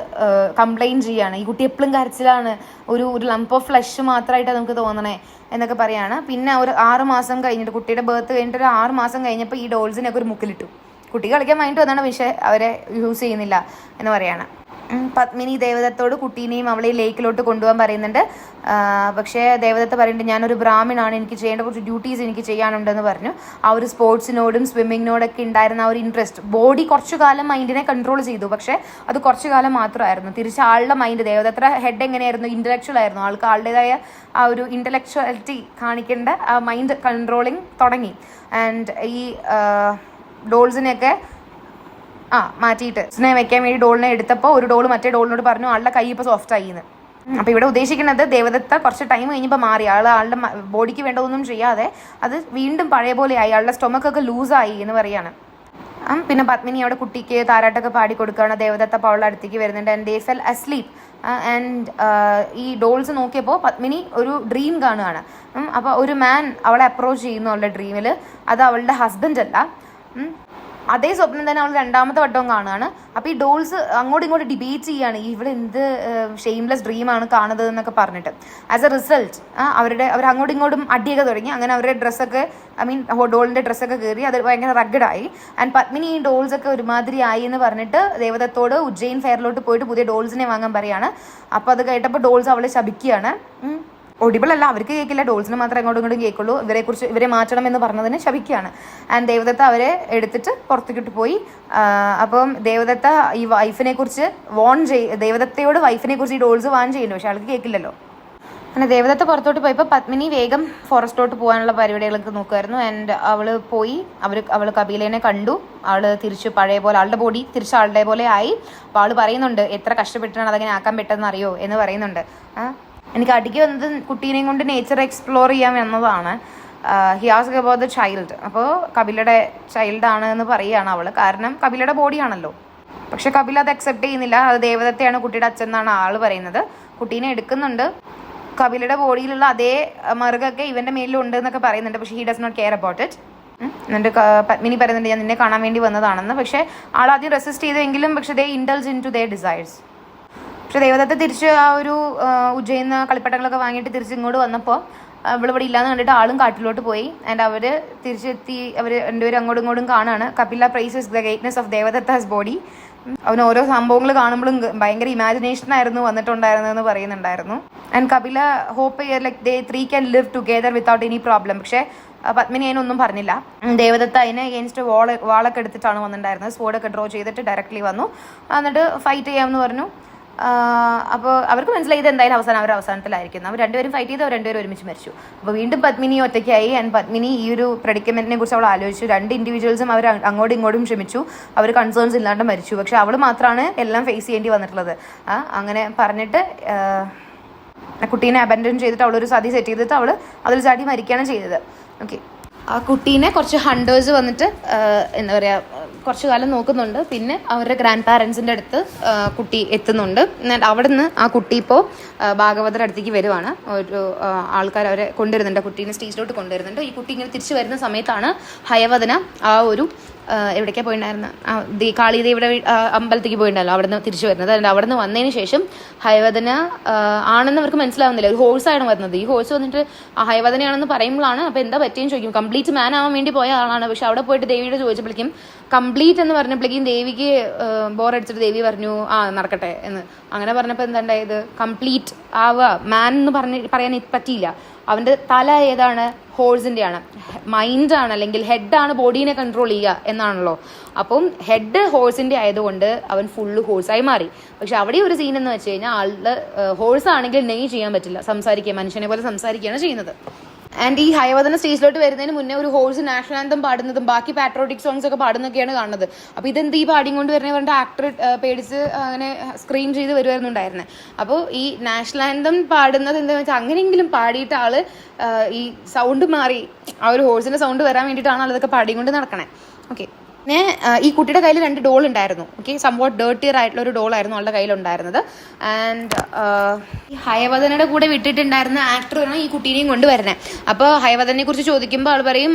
കംപ്ലൈൻറ്റ് ചെയ്യുകയാണ്. ഈ കുട്ടി എപ്പോഴും കരച്ചിലാണ്, ഒരു ലംപ് ഓഫ് ഫ്ലഷ് മാത്രമായിട്ടാണ് നമുക്ക് തോന്നണേ എന്നൊക്കെ പറയാണ്. പിന്നെ ഒരു 6 മാസം കഴിഞ്ഞിട്ട്, കുട്ടിയുടെ ബർത്ത് കഴിഞ്ഞിട്ട് ഒരു 6 മാസം കഴിഞ്ഞപ്പോൾ ഈ ഡോൾസിനൊക്കെ ഒരു മുക്കിലിട്ടു. കുട്ടി കളിക്കാൻ വേണ്ടിയിട്ട് വന്നാണ്, പക്ഷേ അവരെ യൂസ് ചെയ്യുന്നില്ല എന്ന് പറയാണ്. പത്മിനി ദേവദത്തോട് കുട്ടീനെയും അവളെ ലേക്കിലോട്ട് കൊണ്ടുപോകാൻ പറയുന്നുണ്ട്. പക്ഷേ ദേവദത്ത പറയുന്നുണ്ട് ഞാനൊരു ബ്രാഹ്മണാണ്, എനിക്ക് ചെയ്യേണ്ട കുറച്ച് ഡ്യൂട്ടീസ് എനിക്ക് ചെയ്യാനുണ്ടെന്ന് പറഞ്ഞു. ആ ഒരു സ്പോർട്സിനോടും സ്വിമ്മിങ്ങിനോടൊക്കെ ഉണ്ടായിരുന്ന ആ ഒരു ഇൻട്രസ്റ്റ് ബോഡി കുറച്ചു കാലം മൈൻഡിനെ കൺട്രോൾ ചെയ്തു. പക്ഷേ അത് കുറച്ചു കാലം മാത്രമായിരുന്നു. തിരിച്ച് ആളുടെ മൈൻഡ്, ദേവദത്ത ഹെഡ് എങ്ങനെയായിരുന്നു, ഇൻ്റലക്ച്വൽ ആയിരുന്നു. ആൾക്ക് ആളുടേതായ ആ ഒരു ഇൻ്റലക്ച്വാലിറ്റി കാണിക്കേണ്ട ആ മൈൻഡ് കൺട്രോളിങ് തുടങ്ങി. ആൻഡ് ഈ ഡോൾസിനെയൊക്കെ മാറ്റിയിട്ട് ഇതിനെ വെക്കാൻ വേണ്ടി ഡോളിനെ എടുത്തപ്പോൾ ഒരു ഡോൾ മറ്റേ ഡോളിനോട് പറഞ്ഞു ആളുടെ കൈ ഇപ്പോൾ സോഫ്റ്റ് ആയിന്ന്. അപ്പോൾ ഇവിടെ ഉദ്ദേശിക്കുന്നത് ദേവദത്ത കുറച്ച് ടൈം കഴിഞ്ഞപ്പോൾ മാറി, ആളുടെ ബോഡിക്ക് വേണ്ടതൊന്നും ചെയ്യാതെ അത് വീണ്ടും പഴയ പോലെ ആയി, ആളുടെ സ്റ്റൊമക്കൊക്കെ ലൂസായി എന്ന് പറയാണ്. പിന്നെ പത്മിനി അവിടെ കുട്ടിക്ക് താരാട്ടൊക്കെ പാടി കൊടുക്കുകയാണ്. ദേവദത്ത അപ്പോൾ അവളുടെ അടുത്തേക്ക് വരുന്നുണ്ട്. And they fell asleep. And ഈ ഡോൾസ് നോക്കിയപ്പോൾ പത്മിനി ഒരു ഡ്രീം കാണുകയാണ്. അപ്പോൾ ഒരു മാൻ അവളെ അപ്രോച്ച് ചെയ്യുന്നു അവളുടെ ഡ്രീമിൽ. അത് അവളുടെ ഹസ്ബൻഡ് അല്ല, അതേ സ്വപ്നം തന്നെ അവൾ രണ്ടാമത്തെ വട്ടവും കാണുകയാണ്. അപ്പോൾ ഈ ഡോൾസ് അങ്ങോട്ടും ഇങ്ങോട്ട് ഡിബേറ്റ് ചെയ്യുകയാണ്, ഇവിടെ എന്ത് ഷെയിംലെസ് ഡ്രീമാണ് കാണുന്നത് എന്നൊക്കെ പറഞ്ഞിട്ട്. ആസ് എ റിസൾട്ട് അവർ അങ്ങോട്ടും ഇങ്ങോട്ടും അടിയൊക്കെ തുടങ്ങി. അങ്ങനെ അവരുടെ ഡ്രസ്സൊക്കെ ഡോളിൻ്റെ ഡ്രസ്സൊക്കെ കയറി അത് ഭയങ്കര റഗ്ഗഡായി. ആൻഡ് പത്മിനി ഈ ഡോൾസൊക്കെ ഒരുമാതിരി ആയി എന്ന് പറഞ്ഞിട്ട് ദേവദത്തോട് ഉജ്ജയിൻ ഫെയറിലോട്ട് പോയിട്ട് പുതിയ ഡോൾസിനെ വാങ്ങാൻ പറയാണ്. അപ്പോൾ അത് കേട്ടപ്പോൾ ഡോൾസ് അവളെ ശപിക്കുകയാണ്. ഓഡിബിൾ അല്ല, അവർക്ക് കേൾക്കില്ല, ഡോൾസിന് മാത്രമേ അങ്ങോട്ടും ഇങ്ങോട്ടും കേൾക്കുള്ളൂ. ഇവരെ മാറ്റണം എന്ന് പറഞ്ഞതിന് ശപിക്കുകയാണ്. ആൻഡ് ദേവദത്ത അവരെ എടുത്തിട്ട് പുറത്തേക്കിട്ട് പോയി. അപ്പം ദേവദത്ത ഈ വൈഫിനെ കുറിച്ച് ദേവദത്തയോട് വൈഫിനെ കുറിച്ച് ഈ ഡോൾസ് വാൺ ചെയ്യുന്നു, പക്ഷെ ആൾക്ക് കേൾക്കില്ലല്ലോ. അങ്ങനെ ദേവദത്ത പുറത്തോട്ട് പോയപ്പോൾ പത്മിനി വേഗം ഫോറസ്റ്റിലോട്ട് പോകാനുള്ള പരിപാടികളൊക്കെ നോക്കുമായിരുന്നു. ആൻഡ് അവൾ കപിലേനെ കണ്ടു. അവൾ തിരിച്ച് പഴയ പോലെ ആളുടെ ബോഡി തിരിച്ച് ആളുടെ പോലെ ആയി. അപ്പോൾ അവൾ പറയുന്നുണ്ട് എത്ര കഷ്ടപ്പെട്ടിട്ടാണ് അതങ്ങനെ ആക്കാൻ പറ്റുമെന്ന് അറിയോ എന്ന് പറയുന്നുണ്ട്. എനിക്ക് അടിക്ക് വന്നത് കുട്ടീനെയും കൊണ്ട് നേച്ചർ എക്സ്പ്ലോർ ചെയ്യാൻ വന്നതാണ്. He ask about the child. അപ്പോൾ കപിലയുടെ ചൈൽഡാണ് എന്ന് പറയുകയാണ് അവൾ, കാരണം കപിലയുടെ ബോഡിയാണല്ലോ. പക്ഷെ കപില അത് അക്സെപ്റ്റ് ചെയ്യുന്നില്ല. അത് ദേവദത്തയാണ് കുട്ടിയുടെ അച്ഛൻ എന്നാണ് ആൾ പറയുന്നത്. കുട്ടീനെ എടുക്കുന്നുണ്ട്. കപിലയുടെ ബോഡിയിലുള്ള അതേ മറുകൊക്കെ ഇവൻ്റെ മേലിലുണ്ട് എന്നൊക്കെ പറയുന്നുണ്ട്. പക്ഷേ he does not care about it. എന്നിട്ട് പത്മിനി പറയുന്നുണ്ട് ഞാൻ നിന്നെ കാണാൻ വേണ്ടി വന്നതാണെന്ന്. പക്ഷേ ആദ്യം റെസിസ്റ്റ് ചെയ്തെങ്കിലും പക്ഷേ they indulge in to their desires. പക്ഷെ ദേവദത്ത തിരിച്ച് ആ ഒരു ഉജ്ജയിന്ന് കളിപ്പട്ടങ്ങളൊക്കെ വാങ്ങിയിട്ട് തിരിച്ച് ഇങ്ങോട്ട് വന്നപ്പോൾ ഇവിടെ ഇല്ലാന്ന് കണ്ടിട്ട് ആളും കാട്ടിലോട്ട് പോയി. ആൻഡ് അവർ തിരിച്ചെത്തി. അവർ രണ്ടുപേരും അങ്ങോട്ടും ഇങ്ങോട്ടും കാണാണ്. Kapila praises the greatness of Devadatta's body. അവന് ഓരോ സംഭവങ്ങൾ കാണുമ്പോഴും ഭയങ്കര ഇമാജിനേഷനായിരുന്നു വന്നിട്ടുണ്ടായിരുന്നതെന്ന് പറയുന്നുണ്ടായിരുന്നു. And Kapila hope like they three can live together without any problem. പക്ഷേ പത്മിനി അതിനൊന്നും പറഞ്ഞില്ല. ദേവദത്ത അതിന് അഗെയിൻസ്റ്റ് വാളൊക്കെ എടുത്തിട്ടാണ് വന്നിട്ടുണ്ടായിരുന്നത്. സ്പോർഡൊക്കെ ഡ്രോ ചെയ്തിട്ട് ഡയറക്റ്റ്ലി വന്നു. എന്നിട്ട് ഫൈറ്റ് ചെയ്യാമെന്ന് പറഞ്ഞു. അപ്പോൾ അവർക്ക് മനസ്സിലായി ഇത് എന്തായാലും അവസാനത്തിലായിരിക്കും. അവർ രണ്ടുപേരും ഫൈറ്റ് ചെയ്ത് അവർ രണ്ടുപേരും ഒരുമിച്ച് മരിച്ചു. അപ്പോൾ വീണ്ടും പത്മിനി ഒറ്റയ്ക്കായി. ആൻഡ് പത്മിനി ഈ ഒരു പ്രെഡിക്കമെന്റിനെ കുറിച്ച് അവൾ ആലോചിച്ചു. രണ്ട് ഇൻഡിവിജ്വൽസും അവർ അങ്ങോട്ടും ഇങ്ങോട്ടും ക്ഷമിച്ചു. അവർ കൺസേൺസ് ഇല്ലാണ്ട് മരിച്ചു. പക്ഷെ അവൾ മാത്രമാണ് എല്ലാം ഫേസ് ചെയ്യേണ്ടി വന്നിട്ടുള്ളത്. അങ്ങനെ പറഞ്ഞിട്ട് കുട്ടീനെ അബൻഡൻ ചെയ്തിട്ട് അവളൊരു സതി സെറ്റ് ചെയ്തിട്ട് അവൾ അതിൽ ചാടി മരിക്കുകയാണ് ചെയ്തത്. ഓക്കെ, ആ കുട്ടീനെ കുറച്ച് ഹണ്ടേഴ്സ് വന്നിട്ട് എന്താ പറയുക കുറച്ച് കാലം നോക്കുന്നുണ്ട്. പിന്നെ അവരുടെ ഗ്രാൻഡ് പാരൻസിൻ്റെ അടുത്ത് കുട്ടി എത്തുന്നുണ്ട്. എന്നിട്ട് അവിടെ നിന്ന് ആ കുട്ടി ഇപ്പോൾ ഭാഗവതരുടെ അടുത്തേക്ക് വരുവാണ്. ഒരു ആൾക്കാർ അവരെ കൊണ്ടുവരുന്നുണ്ട്, കുട്ടീനെ സ്റ്റേജിലോട്ട് കൊണ്ടുവരുന്നുണ്ട്. ഈ കുട്ടി ഇങ്ങനെ തിരിച്ചു വരുന്ന സമയത്താണ് ഹയവദന ആ ഒരു എവിടേക്കാണ് പോയിട്ടുണ്ടായിരുന്ന കാളിദേവിയുടെ അമ്പലത്തേക്ക് പോയിട്ടുണ്ടല്ലോ, അവിടെ നിന്ന് തിരിച്ചു വരുന്നത്. അതുകൊണ്ട് അവിടെ നിന്ന് വന്നതിന് ശേഷം ഹയവദന ആണെന്ന് അവർക്ക് മനസ്സിലാവുന്നില്ല. ഒരു ഹോഴ്സാണ് വരുന്നത്. ഈ ഹോഴ്സ് വന്നിട്ട് ഹയവദനയാണെന്ന് പറയുമ്പോഴാണ് അപ്പോൾ എന്താ പറ്റിയെന്ന് ചോദിക്കും. കംപ്ലീറ്റ് മാൻ ആവാൻ വേണ്ടി പോയ ആളാണ്. പക്ഷെ അവിടെ പോയിട്ട് ദേവിയോട് ചോദിച്ചപ്പോഴേക്കും കംപ്ലീറ്റ് എന്ന് പറഞ്ഞപ്പോഴേക്കും ദേവിക്ക് ബോറടിച്ചിട്ട് ദേവി പറഞ്ഞു നടക്കട്ടെ എന്ന്. അങ്ങനെ പറഞ്ഞപ്പോൾ എന്താ ഉണ്ടായത്, കംപ്ലീറ്റ് ആവുക മാൻ എന്ന് പറയാൻ പറ്റിയില്ല. അവൻ്റെ തല ഏതാണ്, ഹോഴ്സിൻ്റെയാണ്. മൈൻഡാണ് അല്ലെങ്കിൽ ഹെഡാണ് ബോഡീനെ കൺട്രോൾ ചെയ്യുക എന്നാണല്ലോ. അപ്പം ഹെഡ് ഹോഴ്സിൻ്റെ ആയതുകൊണ്ട് അവൻ ഫുള്ള് ഹോഴ്സായി മാറി. പക്ഷെ അവിടെ ഒരു സീൻ എന്ന് വെച്ച് കഴിഞ്ഞാൽ ആളുടെ ഹോഴ്സ് ആണെങ്കിൽ നെയ് ചെയ്യാൻ പറ്റില്ല, സംസാരിക്കുക മനുഷ്യനെ പോലെ സംസാരിക്കുകയാണ് ചെയ്യുന്നത്. ആൻഡ് ഈ ഹയവദന സ്റ്റേജിലോട്ട് വരുന്നതിന് മുന്നേ ഒരു ഹോഴ്സ് നാഷണൽ ആന്തം പാടുന്നതും ബാക്കി പാട്രോട്ടിക് സോങ്സ് ഒക്കെ പാടുന്നൊക്കെയാണ് കാണുന്നത്. അപ്പോൾ ഇതെന്ത് ഈ പാടിയും കൊണ്ട് വരുന്നത് പറഞ്ഞിട്ട് ആക്ടർ പേടിച്ച് അങ്ങനെ സ്ക്രീം ചെയ്ത് വരുമായിരുന്നുണ്ടായിരുന്നത്. അപ്പോൾ ഈ നാഷണൽ ആന്തം പാടുന്നത് എന്താണെന്ന് വെച്ചാൽ അങ്ങനെയെങ്കിലും പാടിയിട്ട് ആള് ഈ സൗണ്ട് മാറി ആ ഒരു ഹോഴ്സിന്റെ സൗണ്ട് വരാൻ വേണ്ടിയിട്ടാണ് ആളിതൊക്കെ പാടിയും കൊണ്ട് നടക്കണേ. ഓക്കെ, പിന്നെ ഈ കുട്ടിയുടെ കയ്യിൽ 2 ഡോൾ ഉണ്ടായിരുന്നു. ഓക്കെ, സംവാട്ട് ഡേർട്ടിയർ ആയിട്ടുള്ള ഒരു ഡോളായിരുന്നു അവളുടെ കയ്യിലുണ്ടായിരുന്നത്. ആൻഡ് ഈ ഹയവദനയുടെ കൂടെ വിട്ടിട്ടുണ്ടായിരുന്ന ആക്ടറാണ് ഈ കുട്ടീനെയും കൊണ്ടുവരുന്നത്. അപ്പോൾ ഹയവദനെ കുറിച്ച് ചോദിക്കുമ്പോൾ ആൾ പറയും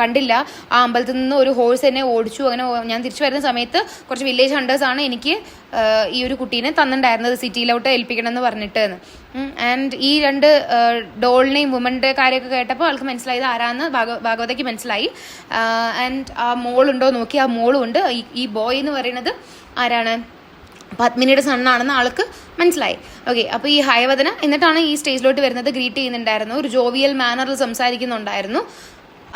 കണ്ടില്ല, ആ അമ്പലത്തിൽ നിന്ന് ഒരു ഹോഴ്സ് എന്നെ ഓടിച്ചു. അങ്ങനെ ഞാൻ തിരിച്ചു വരുന്ന സമയത്ത് കുറച്ച് വില്ലേജ് ഹണ്ടേഴ്സാണ് എനിക്ക് ഈ ഒരു കുട്ടീനെ തന്നിട്ടുണ്ടായിരുന്നത് സിറ്റിയിലോട്ട് ഏൽപ്പിക്കണം എന്ന് പറഞ്ഞിട്ട്. ആൻഡ് ഈ 2 ഡോളിനെയും വുമൻ്റെ കാര്യമൊക്കെ കേട്ടപ്പോൾ ആൾക്ക് മനസ്സിലായത് ആരാന്ന് ഭാഗവതയ്ക്ക് മനസ്സിലായി. ആൻഡ് ആ മോളുണ്ടോ നോക്കി, ആ മോളും ഉണ്ട്. ഈ ബോയ് എന്ന് പറയുന്നത് ആരാണ്, പത്മിനിയുടെ സണ്ണാണെന്ന് ആൾക്ക് മനസ്സിലായി. ഓക്കെ, അപ്പോൾ ഈ ഹയവദന എന്നിട്ടാണ് ഈ സ്റ്റേജിലോട്ട് വരുന്നത്. ഗ്രീറ്റ് ചെയ്യുന്നുണ്ടായിരുന്നു, ഒരു ജോവിയൽ മാനറിൽ സംസാരിക്കുന്നുണ്ടായിരുന്നു.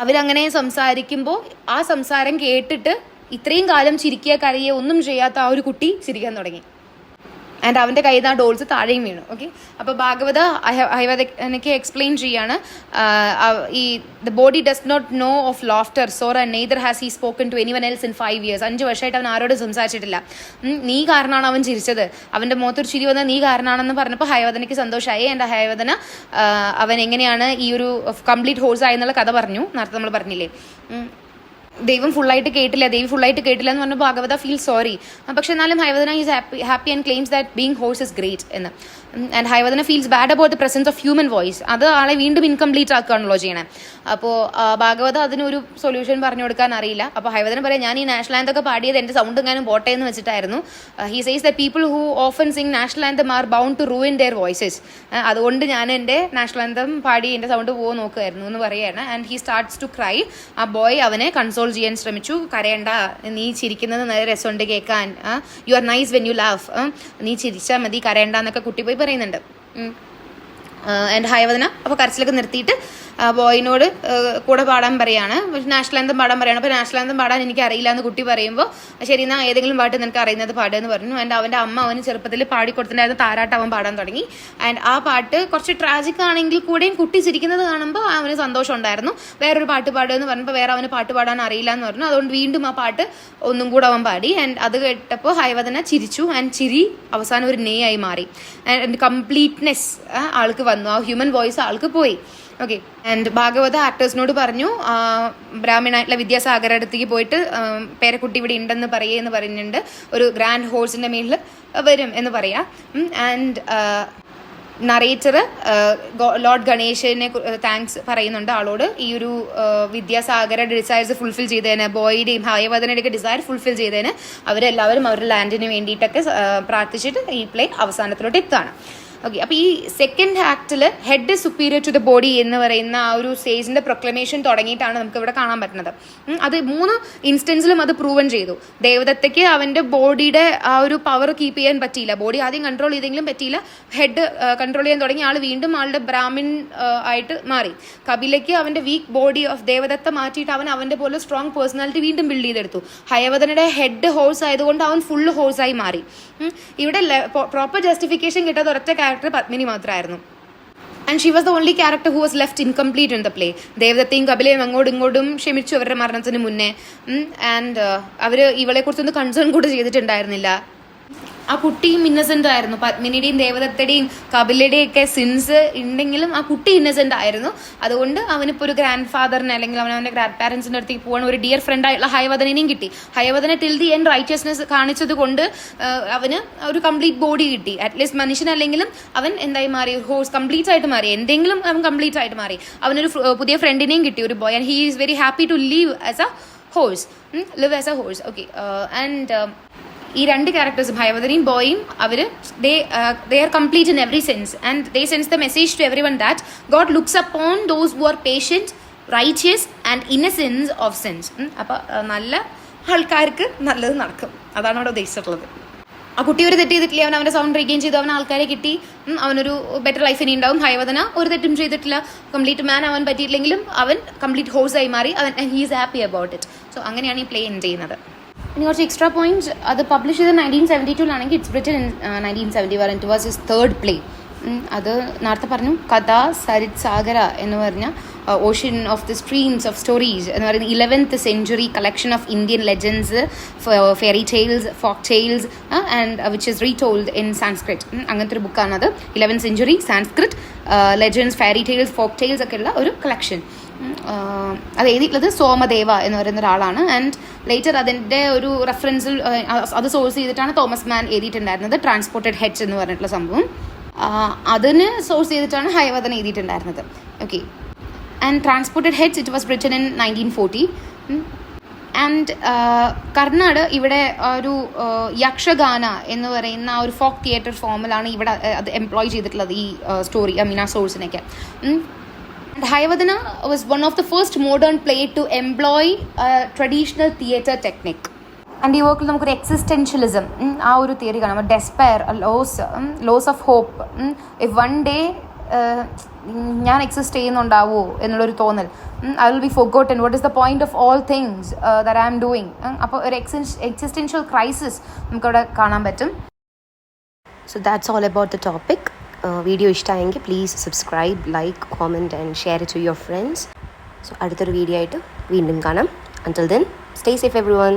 അവരങ്ങനെ സംസാരിക്കുമ്പോൾ ആ സംസാരം കേട്ടിട്ട് ഇത്രയും കാലം ചിരിക്കുക കരയുക ഒന്നും ചെയ്യാത്ത ആ ഒരു കുട്ടി ചിരിക്കാൻ തുടങ്ങി. ആൻഡ് അവൻ്റെ കയ്യിൽ നിന്ന് ആ ഡോൾസ് താഴെയും വീണു. ഓക്കെ, അപ്പോൾ ഭാഗവത ഹൈവദനയ്ക്ക് എക്സ്പ്ലെയിൻ ചെയ്യാണ് ഈ the body does not know of laughter sore and neither has he spoken to anyone else in 5 years. 5 വർഷമായിട്ട് അവൻ ആരോടും സംസാരിച്ചിട്ടില്ല. നീ കാരണമാണ് അവൻ ചിരിച്ചത്, അവൻ്റെ മുഖത്തൊരു ചിരി വന്നത് നീ കാരണമാണെന്ന് പറഞ്ഞപ്പോൾ ഹൈവദനയ്ക്ക് സന്തോഷമായി. ആൻഡ് ഹൈവദന അവൻ എങ്ങനെയാണ് ഈ ഒരു കംപ്ലീറ്റ് ഹോഴ്സ് ആയെന്നുള്ള കഥ പറഞ്ഞു. നേരത്തെ നമ്മൾ പറഞ്ഞില്ലേ, ദൈവം ഫുള്ളായിട്ട് കേട്ടില്ല എന്ന് പറഞ്ഞപ്പോൾ ഭാഗവത ഫീൽ സോറി. പക്ഷെ എന്നാലും Hayavadana is happy and claims that being horse is great എന്ന്. And Hayavadana feels bad about the presence of human voice. അത് ആളെ വീണ്ടും ഇൻകംപ്ലീറ്റ് ആക്കുകയാണല്ലോ ചെയ്യണേ. അപ്പോൾ ഭാഗവത അതിനൊരു സൊല്യൂഷൻ പറഞ്ഞു കൊടുക്കാൻ അറിയില്ല. അപ്പോൾ ഹൈവദന പറയാം, ഞാൻ ഈ നാഷണൽ ആന്തം ഒക്കെ പാടിയത് എൻ്റെ സൗണ്ട് എങ്ങാനും പോട്ടെ എന്ന് വെച്ചിട്ടായിരുന്നു. He says the people who often sing national anthem are bound to ruin their voices. അതുകൊണ്ട് ഞാൻ എൻ്റെ നാഷണൽ ആന്തം പാടി എൻ്റെ സൗണ്ട് പോകും നോക്കുമായിരുന്നു എന്ന് പറയുകയാണ്. And he starts to cry. ആ ബോയ് അവനെ കൺസോൾ ചെയ്യാൻ ശ്രമിച്ചു. കരയണ്ട, നീ ചിരിക്കുന്നത് നല്ല രസമുണ്ട് കേൾക്കാൻ, you are nice when you laugh, നീ ചിരിച്ചാൽ മതി, കരയണ്ട എന്നൊക്കെ കുട്ടി പോയി പറയുന്നുണ്ട്. ആൻഡ് ഹൈവദന അപ്പോൾ കരച്ചിലൊക്കെ നിർത്തിയിട്ട് ബോയിനോട് കൂടെ പാടാൻ പറയാണ്, നാഷണൽ ആന്തം പാടാൻ പറയാണ്. അപ്പോൾ നാഷണൽ ആന്തം പാടാൻ എനിക്ക് അറിയില്ല എന്ന് കുട്ടി പറയുമ്പോൾ ശരി എന്നാൽ ഏതെങ്കിലും പാട്ട് നിനക്ക് അറിയുന്നത് പാടുമെന്ന് പറഞ്ഞു. ആൻഡ് അവൻ്റെ അമ്മ അവന് ചെറുപ്പത്തിൽ പാടിക്കൊടുത്തിട്ടുണ്ടായിരുന്ന താരാട്ട് അവൻ പാടാൻ തുടങ്ങി. ആൻഡ് ആ പാട്ട് കുറച്ച് ട്രാജിക് ആണെങ്കിൽ കൂടെയും കുട്ടി ചിരിക്കുന്നത് കാണുമ്പോൾ അവന് സന്തോഷം ഉണ്ടായിരുന്നു. വേറൊരു പാട്ട് പാടുമെന്ന് പറഞ്ഞപ്പോൾ വേറെ അവന് പാട്ട് പാടാൻ അറിയില്ല എന്ന് പറഞ്ഞു. അതുകൊണ്ട് വീണ്ടും ആ പാട്ട് ഒന്നും കൂടെ അവൻ പാടി. ആൻഡ് അത് കേട്ടപ്പോൾ ഹൈവദന ചിരിച്ചു. ആൻഡ് ചിരി അവസാനം ഒരു നേ ആയി മാറി. ആൻഡ് കംപ്ലീറ്റ്നെസ് ആൾക്ക് വന്നു, ആ ഹ്യൂമൻ വോയിസ് ആൾക്ക് പോയി. ഓക്കെ, ആൻഡ് ഭാഗവത ആക്ടേഴ്സിനോട് പറഞ്ഞു ബ്രാഹ്മണായിട്ടുള്ള വിദ്യാസാഗർ അടുത്തേക്ക് പോയിട്ട് പേരക്കുട്ടി ഇവിടെ ഉണ്ടെന്ന് പറയുമെന്ന് പറയുന്നുണ്ട്. ഒരു ഗ്രാൻഡ് ഹോഴ്സിൻ്റെ മേളിൽ വരും എന്ന് പറയാം. ആൻഡ് നറേറ്റർ ലോർഡ് ഗണേശനെ താങ്ക്സ് പറയുന്നുണ്ട് ആളോട്. ഈ ഒരു വിദ്യാസാഗരുടെ ഡിസയർസ് ഫുൾഫിൽ ചെയ്തതിന്, ബോയിയുടെയും ഹൈവദനയുടെയൊക്കെ ഡിസയർ ഫുൾഫിൽ ചെയ്തതിന് അവരെല്ലാവരും അവരുടെ ലാൻഡിന് വേണ്ടിയിട്ടൊക്കെ പ്രാർത്ഥിച്ചിട്ട് ഈ പ്ലേ അവസാനത്തിലോട്ട് എത്തുകയാണ്. ഓക്കെ, അപ്പോൾ ഈ സെക്കൻഡ് ആക്ടിൽ head superior to the body എന്ന് പറയുന്ന ആ ഒരു സ്റ്റേജിൻ്റെ പ്രൊക്ലമേഷൻ തുടങ്ങിയിട്ടാണ് നമുക്ക് ഇവിടെ കാണാൻ പറ്റുന്നത്. അത് 3 ഇൻസ്റ്റൻസിലും അത് പ്രൂവൻ ചെയ്തു. ദേവദത്തയ്ക്ക് അവൻ്റെ ബോഡിയുടെ ആ ഒരു പവർ കീപ്പ് ചെയ്യാൻ പറ്റിയില്ല. ബോഡി ആദ്യം കൺട്രോൾ ചെയ്തെങ്കിലും പറ്റിയില്ല. ഹെഡ് കൺട്രോൾ ചെയ്യാൻ തുടങ്ങി ആൾ വീണ്ടും ആളുടെ ബ്രാഹ്മിൻ ആയിട്ട് മാറി. കപിലയ്ക്ക് അവൻ്റെ വീക്ക് ബോഡി ഓഫ് ദേവദത്ത മാറ്റിയിട്ട് അവൻ അവൻ്റെ പോലെ സ്ട്രോങ് പേഴ്സണാലിറ്റി വീണ്ടും ബിൽഡ് ചെയ്തെടുത്തു. ഹയവദനയുടെ ഹെഡ് ഹോഴ്സ് ആയതുകൊണ്ട് അവൻ ഫുള്ള് ഹോഴ്സായി മാറി. ഇവിടെ പ്രോപ്പർ ജസ്റ്റിഫിക്കേഷൻ കിട്ടാത്ത ഒരൊറ്റ ക്യാരക്ടർ പത്മിനി മാത്രമായിരുന്നു. And she was the only character who was left incomplete in the play. ദേവദത്തയും കപിലയും അങ്ങോട്ടും ഇങ്ങോട്ടും ക്ഷമിച്ചു അവരുടെ മരണത്തിന് മുന്നേ. ആൻഡ് അവർ ഇവളെക്കുറിച്ചൊന്നും കൺസേൺ കൂടെ ചെയ്തിട്ടുണ്ടായിരുന്നില്ല. ആ കുട്ടിയും ഇന്നസെൻ്റ് ആയിരുന്നു. പത്മിനിയുടെയും ദേവദത്തയുടെയും കപിലയുടെയും ഒക്കെ സിൻസ് ഉണ്ടെങ്കിലും ആ കുട്ടി ഇന്നസെൻ്റ് ആയിരുന്നു. അതുകൊണ്ട് അവനിപ്പോൾ ഒരു ഗ്രാൻഡ് ഫാദറിനെ അല്ലെങ്കിൽ അവനവൻ്റെ ഗ്രാൻഡ് പാരൻസിൻ്റെ അടുത്തേക്ക് പോകാൻ ഒരു ഡിയർ ഫ്രണ്ട് ആയിട്ടുള്ള ഹൈവദനെയും കിട്ടി. ഹൈവദന ടിൽ ദി എൻഡ് റൈറ്റസ്നെസ് കാണിച്ചത് കൊണ്ട് അവന് ഒരു കംപ്ലീറ്റ് ബോഡി കിട്ടി. അറ്റ്ലീസ്റ്റ് മനുഷ്യനല്ലെങ്കിലും അവൻ എന്തായി മാറി, ഹോഴ്സ് കംപ്ലീറ്റ് ആയിട്ട് മാറി. എന്തെങ്കിലും അവൻ കംപ്ലീറ്റ് ആയിട്ട് മാറി. അവനൊരു പുതിയ ഫ്രണ്ടിനെയും കിട്ടി, ഒരു boy. And he is very happy to live as a horse. Okay, and ഈ 2 ക്യാരക്ടേഴ്സും ഹൈവദനയും ബോയും അവർ they are complete in every sense, and they sends the message to everyone that God looks upon those who are patient, righteous and innocent of sins. അപ്പോൾ നല്ല ആൾക്കാർക്ക് നല്ലത് നടക്കും, അതാണ് അവിടെ ഉദ്ദേശിച്ചിട്ടുള്ളത്. ആ കുട്ടി ഒരു തെറ്റ് ചെയ്തിട്ടില്ല, അവൻ അവൻ്റെ സൗണ്ട് റീഗെയിൻ ചെയ്തു, അവൻ ആൾക്കാരെ കിട്ടി, അവനൊരു ബെറ്റർ ലൈഫ് ഇനി ഉണ്ടാവും. ഹൈവദന ഒരു തെറ്റും ചെയ്തിട്ടില്ല, കംപ്ലീറ്റ് മാൻ അവൻ പറ്റിയില്ലെങ്കിലും അവൻ കംപ്ലീറ്റ് ഹോഴ്സായി മാറി. അവൻ he is happy about it. So അങ്ങനെയാണ് ഈ പ്ലേ എൻഡ് ചെയ്യുന്നത്. ഇനി കുറച്ച് എക്സ്ട്രാ പോയിന്റ്സ്. അത് പബ്ലിഷ് ചെയ്ത് 1972 it's written in 1971 it was his 3rd play. അത് നേരത്തെ പറഞ്ഞു കഥ സരിത് സാഗര എന്ന് പറഞ്ഞ ocean of the streams of stories എന്ന് പറയുന്ന 11th century collection of Indian legends, fairy tales, folk tales and which is retold in Sanskrit. അങ്ങനത്തെ ഒരു ബുക്കാണത്. 11th century Sanskrit legends, fairy tales, folk tales ഒക്കെ ഉള്ള ഒരു കളക്ഷൻ. അത് എഴുതിയിട്ടുള്ളത് സോമദേവ എന്ന് പറയുന്ന ഒരാളാണ്. ആൻഡ് ലേറ്റർ അതിൻ്റെ ഒരു റെഫറൻസിൽ അത് സോഴ്സ് ചെയ്തിട്ടാണ് തോമസ് മാൻ എഴുതിയിട്ടുണ്ടായിരുന്നത്. ട്രാൻസ്പോർട്ടഡ് ഹെഡ്സ് എന്ന് പറഞ്ഞിട്ടുള്ള സംഭവം അതിന് സോഴ്സ് ചെയ്തിട്ടാണ് ഹൈവദന എഴുതിയിട്ടുണ്ടായിരുന്നത്. Okay, and transported heads it was written in 1940. ആൻഡ് കർണാട് ഇവിടെ ഒരു യക്ഷഗാന എന്ന് പറയുന്ന ഒരു ഫോക്ക് തിയേറ്റർ ഫോമിലാണ് ഇവിടെ അത് എംപ്ലോയ് ചെയ്തിട്ടുള്ളത്, ഈ story സോഴ്സിനൊക്കെ. Hayavadana was one of the first modern play to employ traditional theatre technique. And ഈ വർക്കിൽ നമുക്കൊരു എക്സിസ്റ്റൻഷ്യലിസം ആ ഒരു തിയറി കാണാം. Despair, loss of hope. If one day ഞാൻ എക്സിസ്റ്റ് ചെയ്യുന്നുണ്ടാവോ എന്നുള്ളൊരു തോന്നൽ. I will be forgotten, what is the point of all things that I am doing. അപ്പോൾ ഒരു എക്സിസ്റ്റൻഷ്യൽ ക്രൈസിസ് നമുക്കവിടെ കാണാൻ പറ്റും. So that's all about the topic. Video ഇഷ്ടമായെങ്കിൽ please subscribe, like, comment and share to your friends. So അടുത്തൊരു വീഡിയോ ആയിട്ട് വീണ്ടും കാണാം. Until then, stay safe everyone.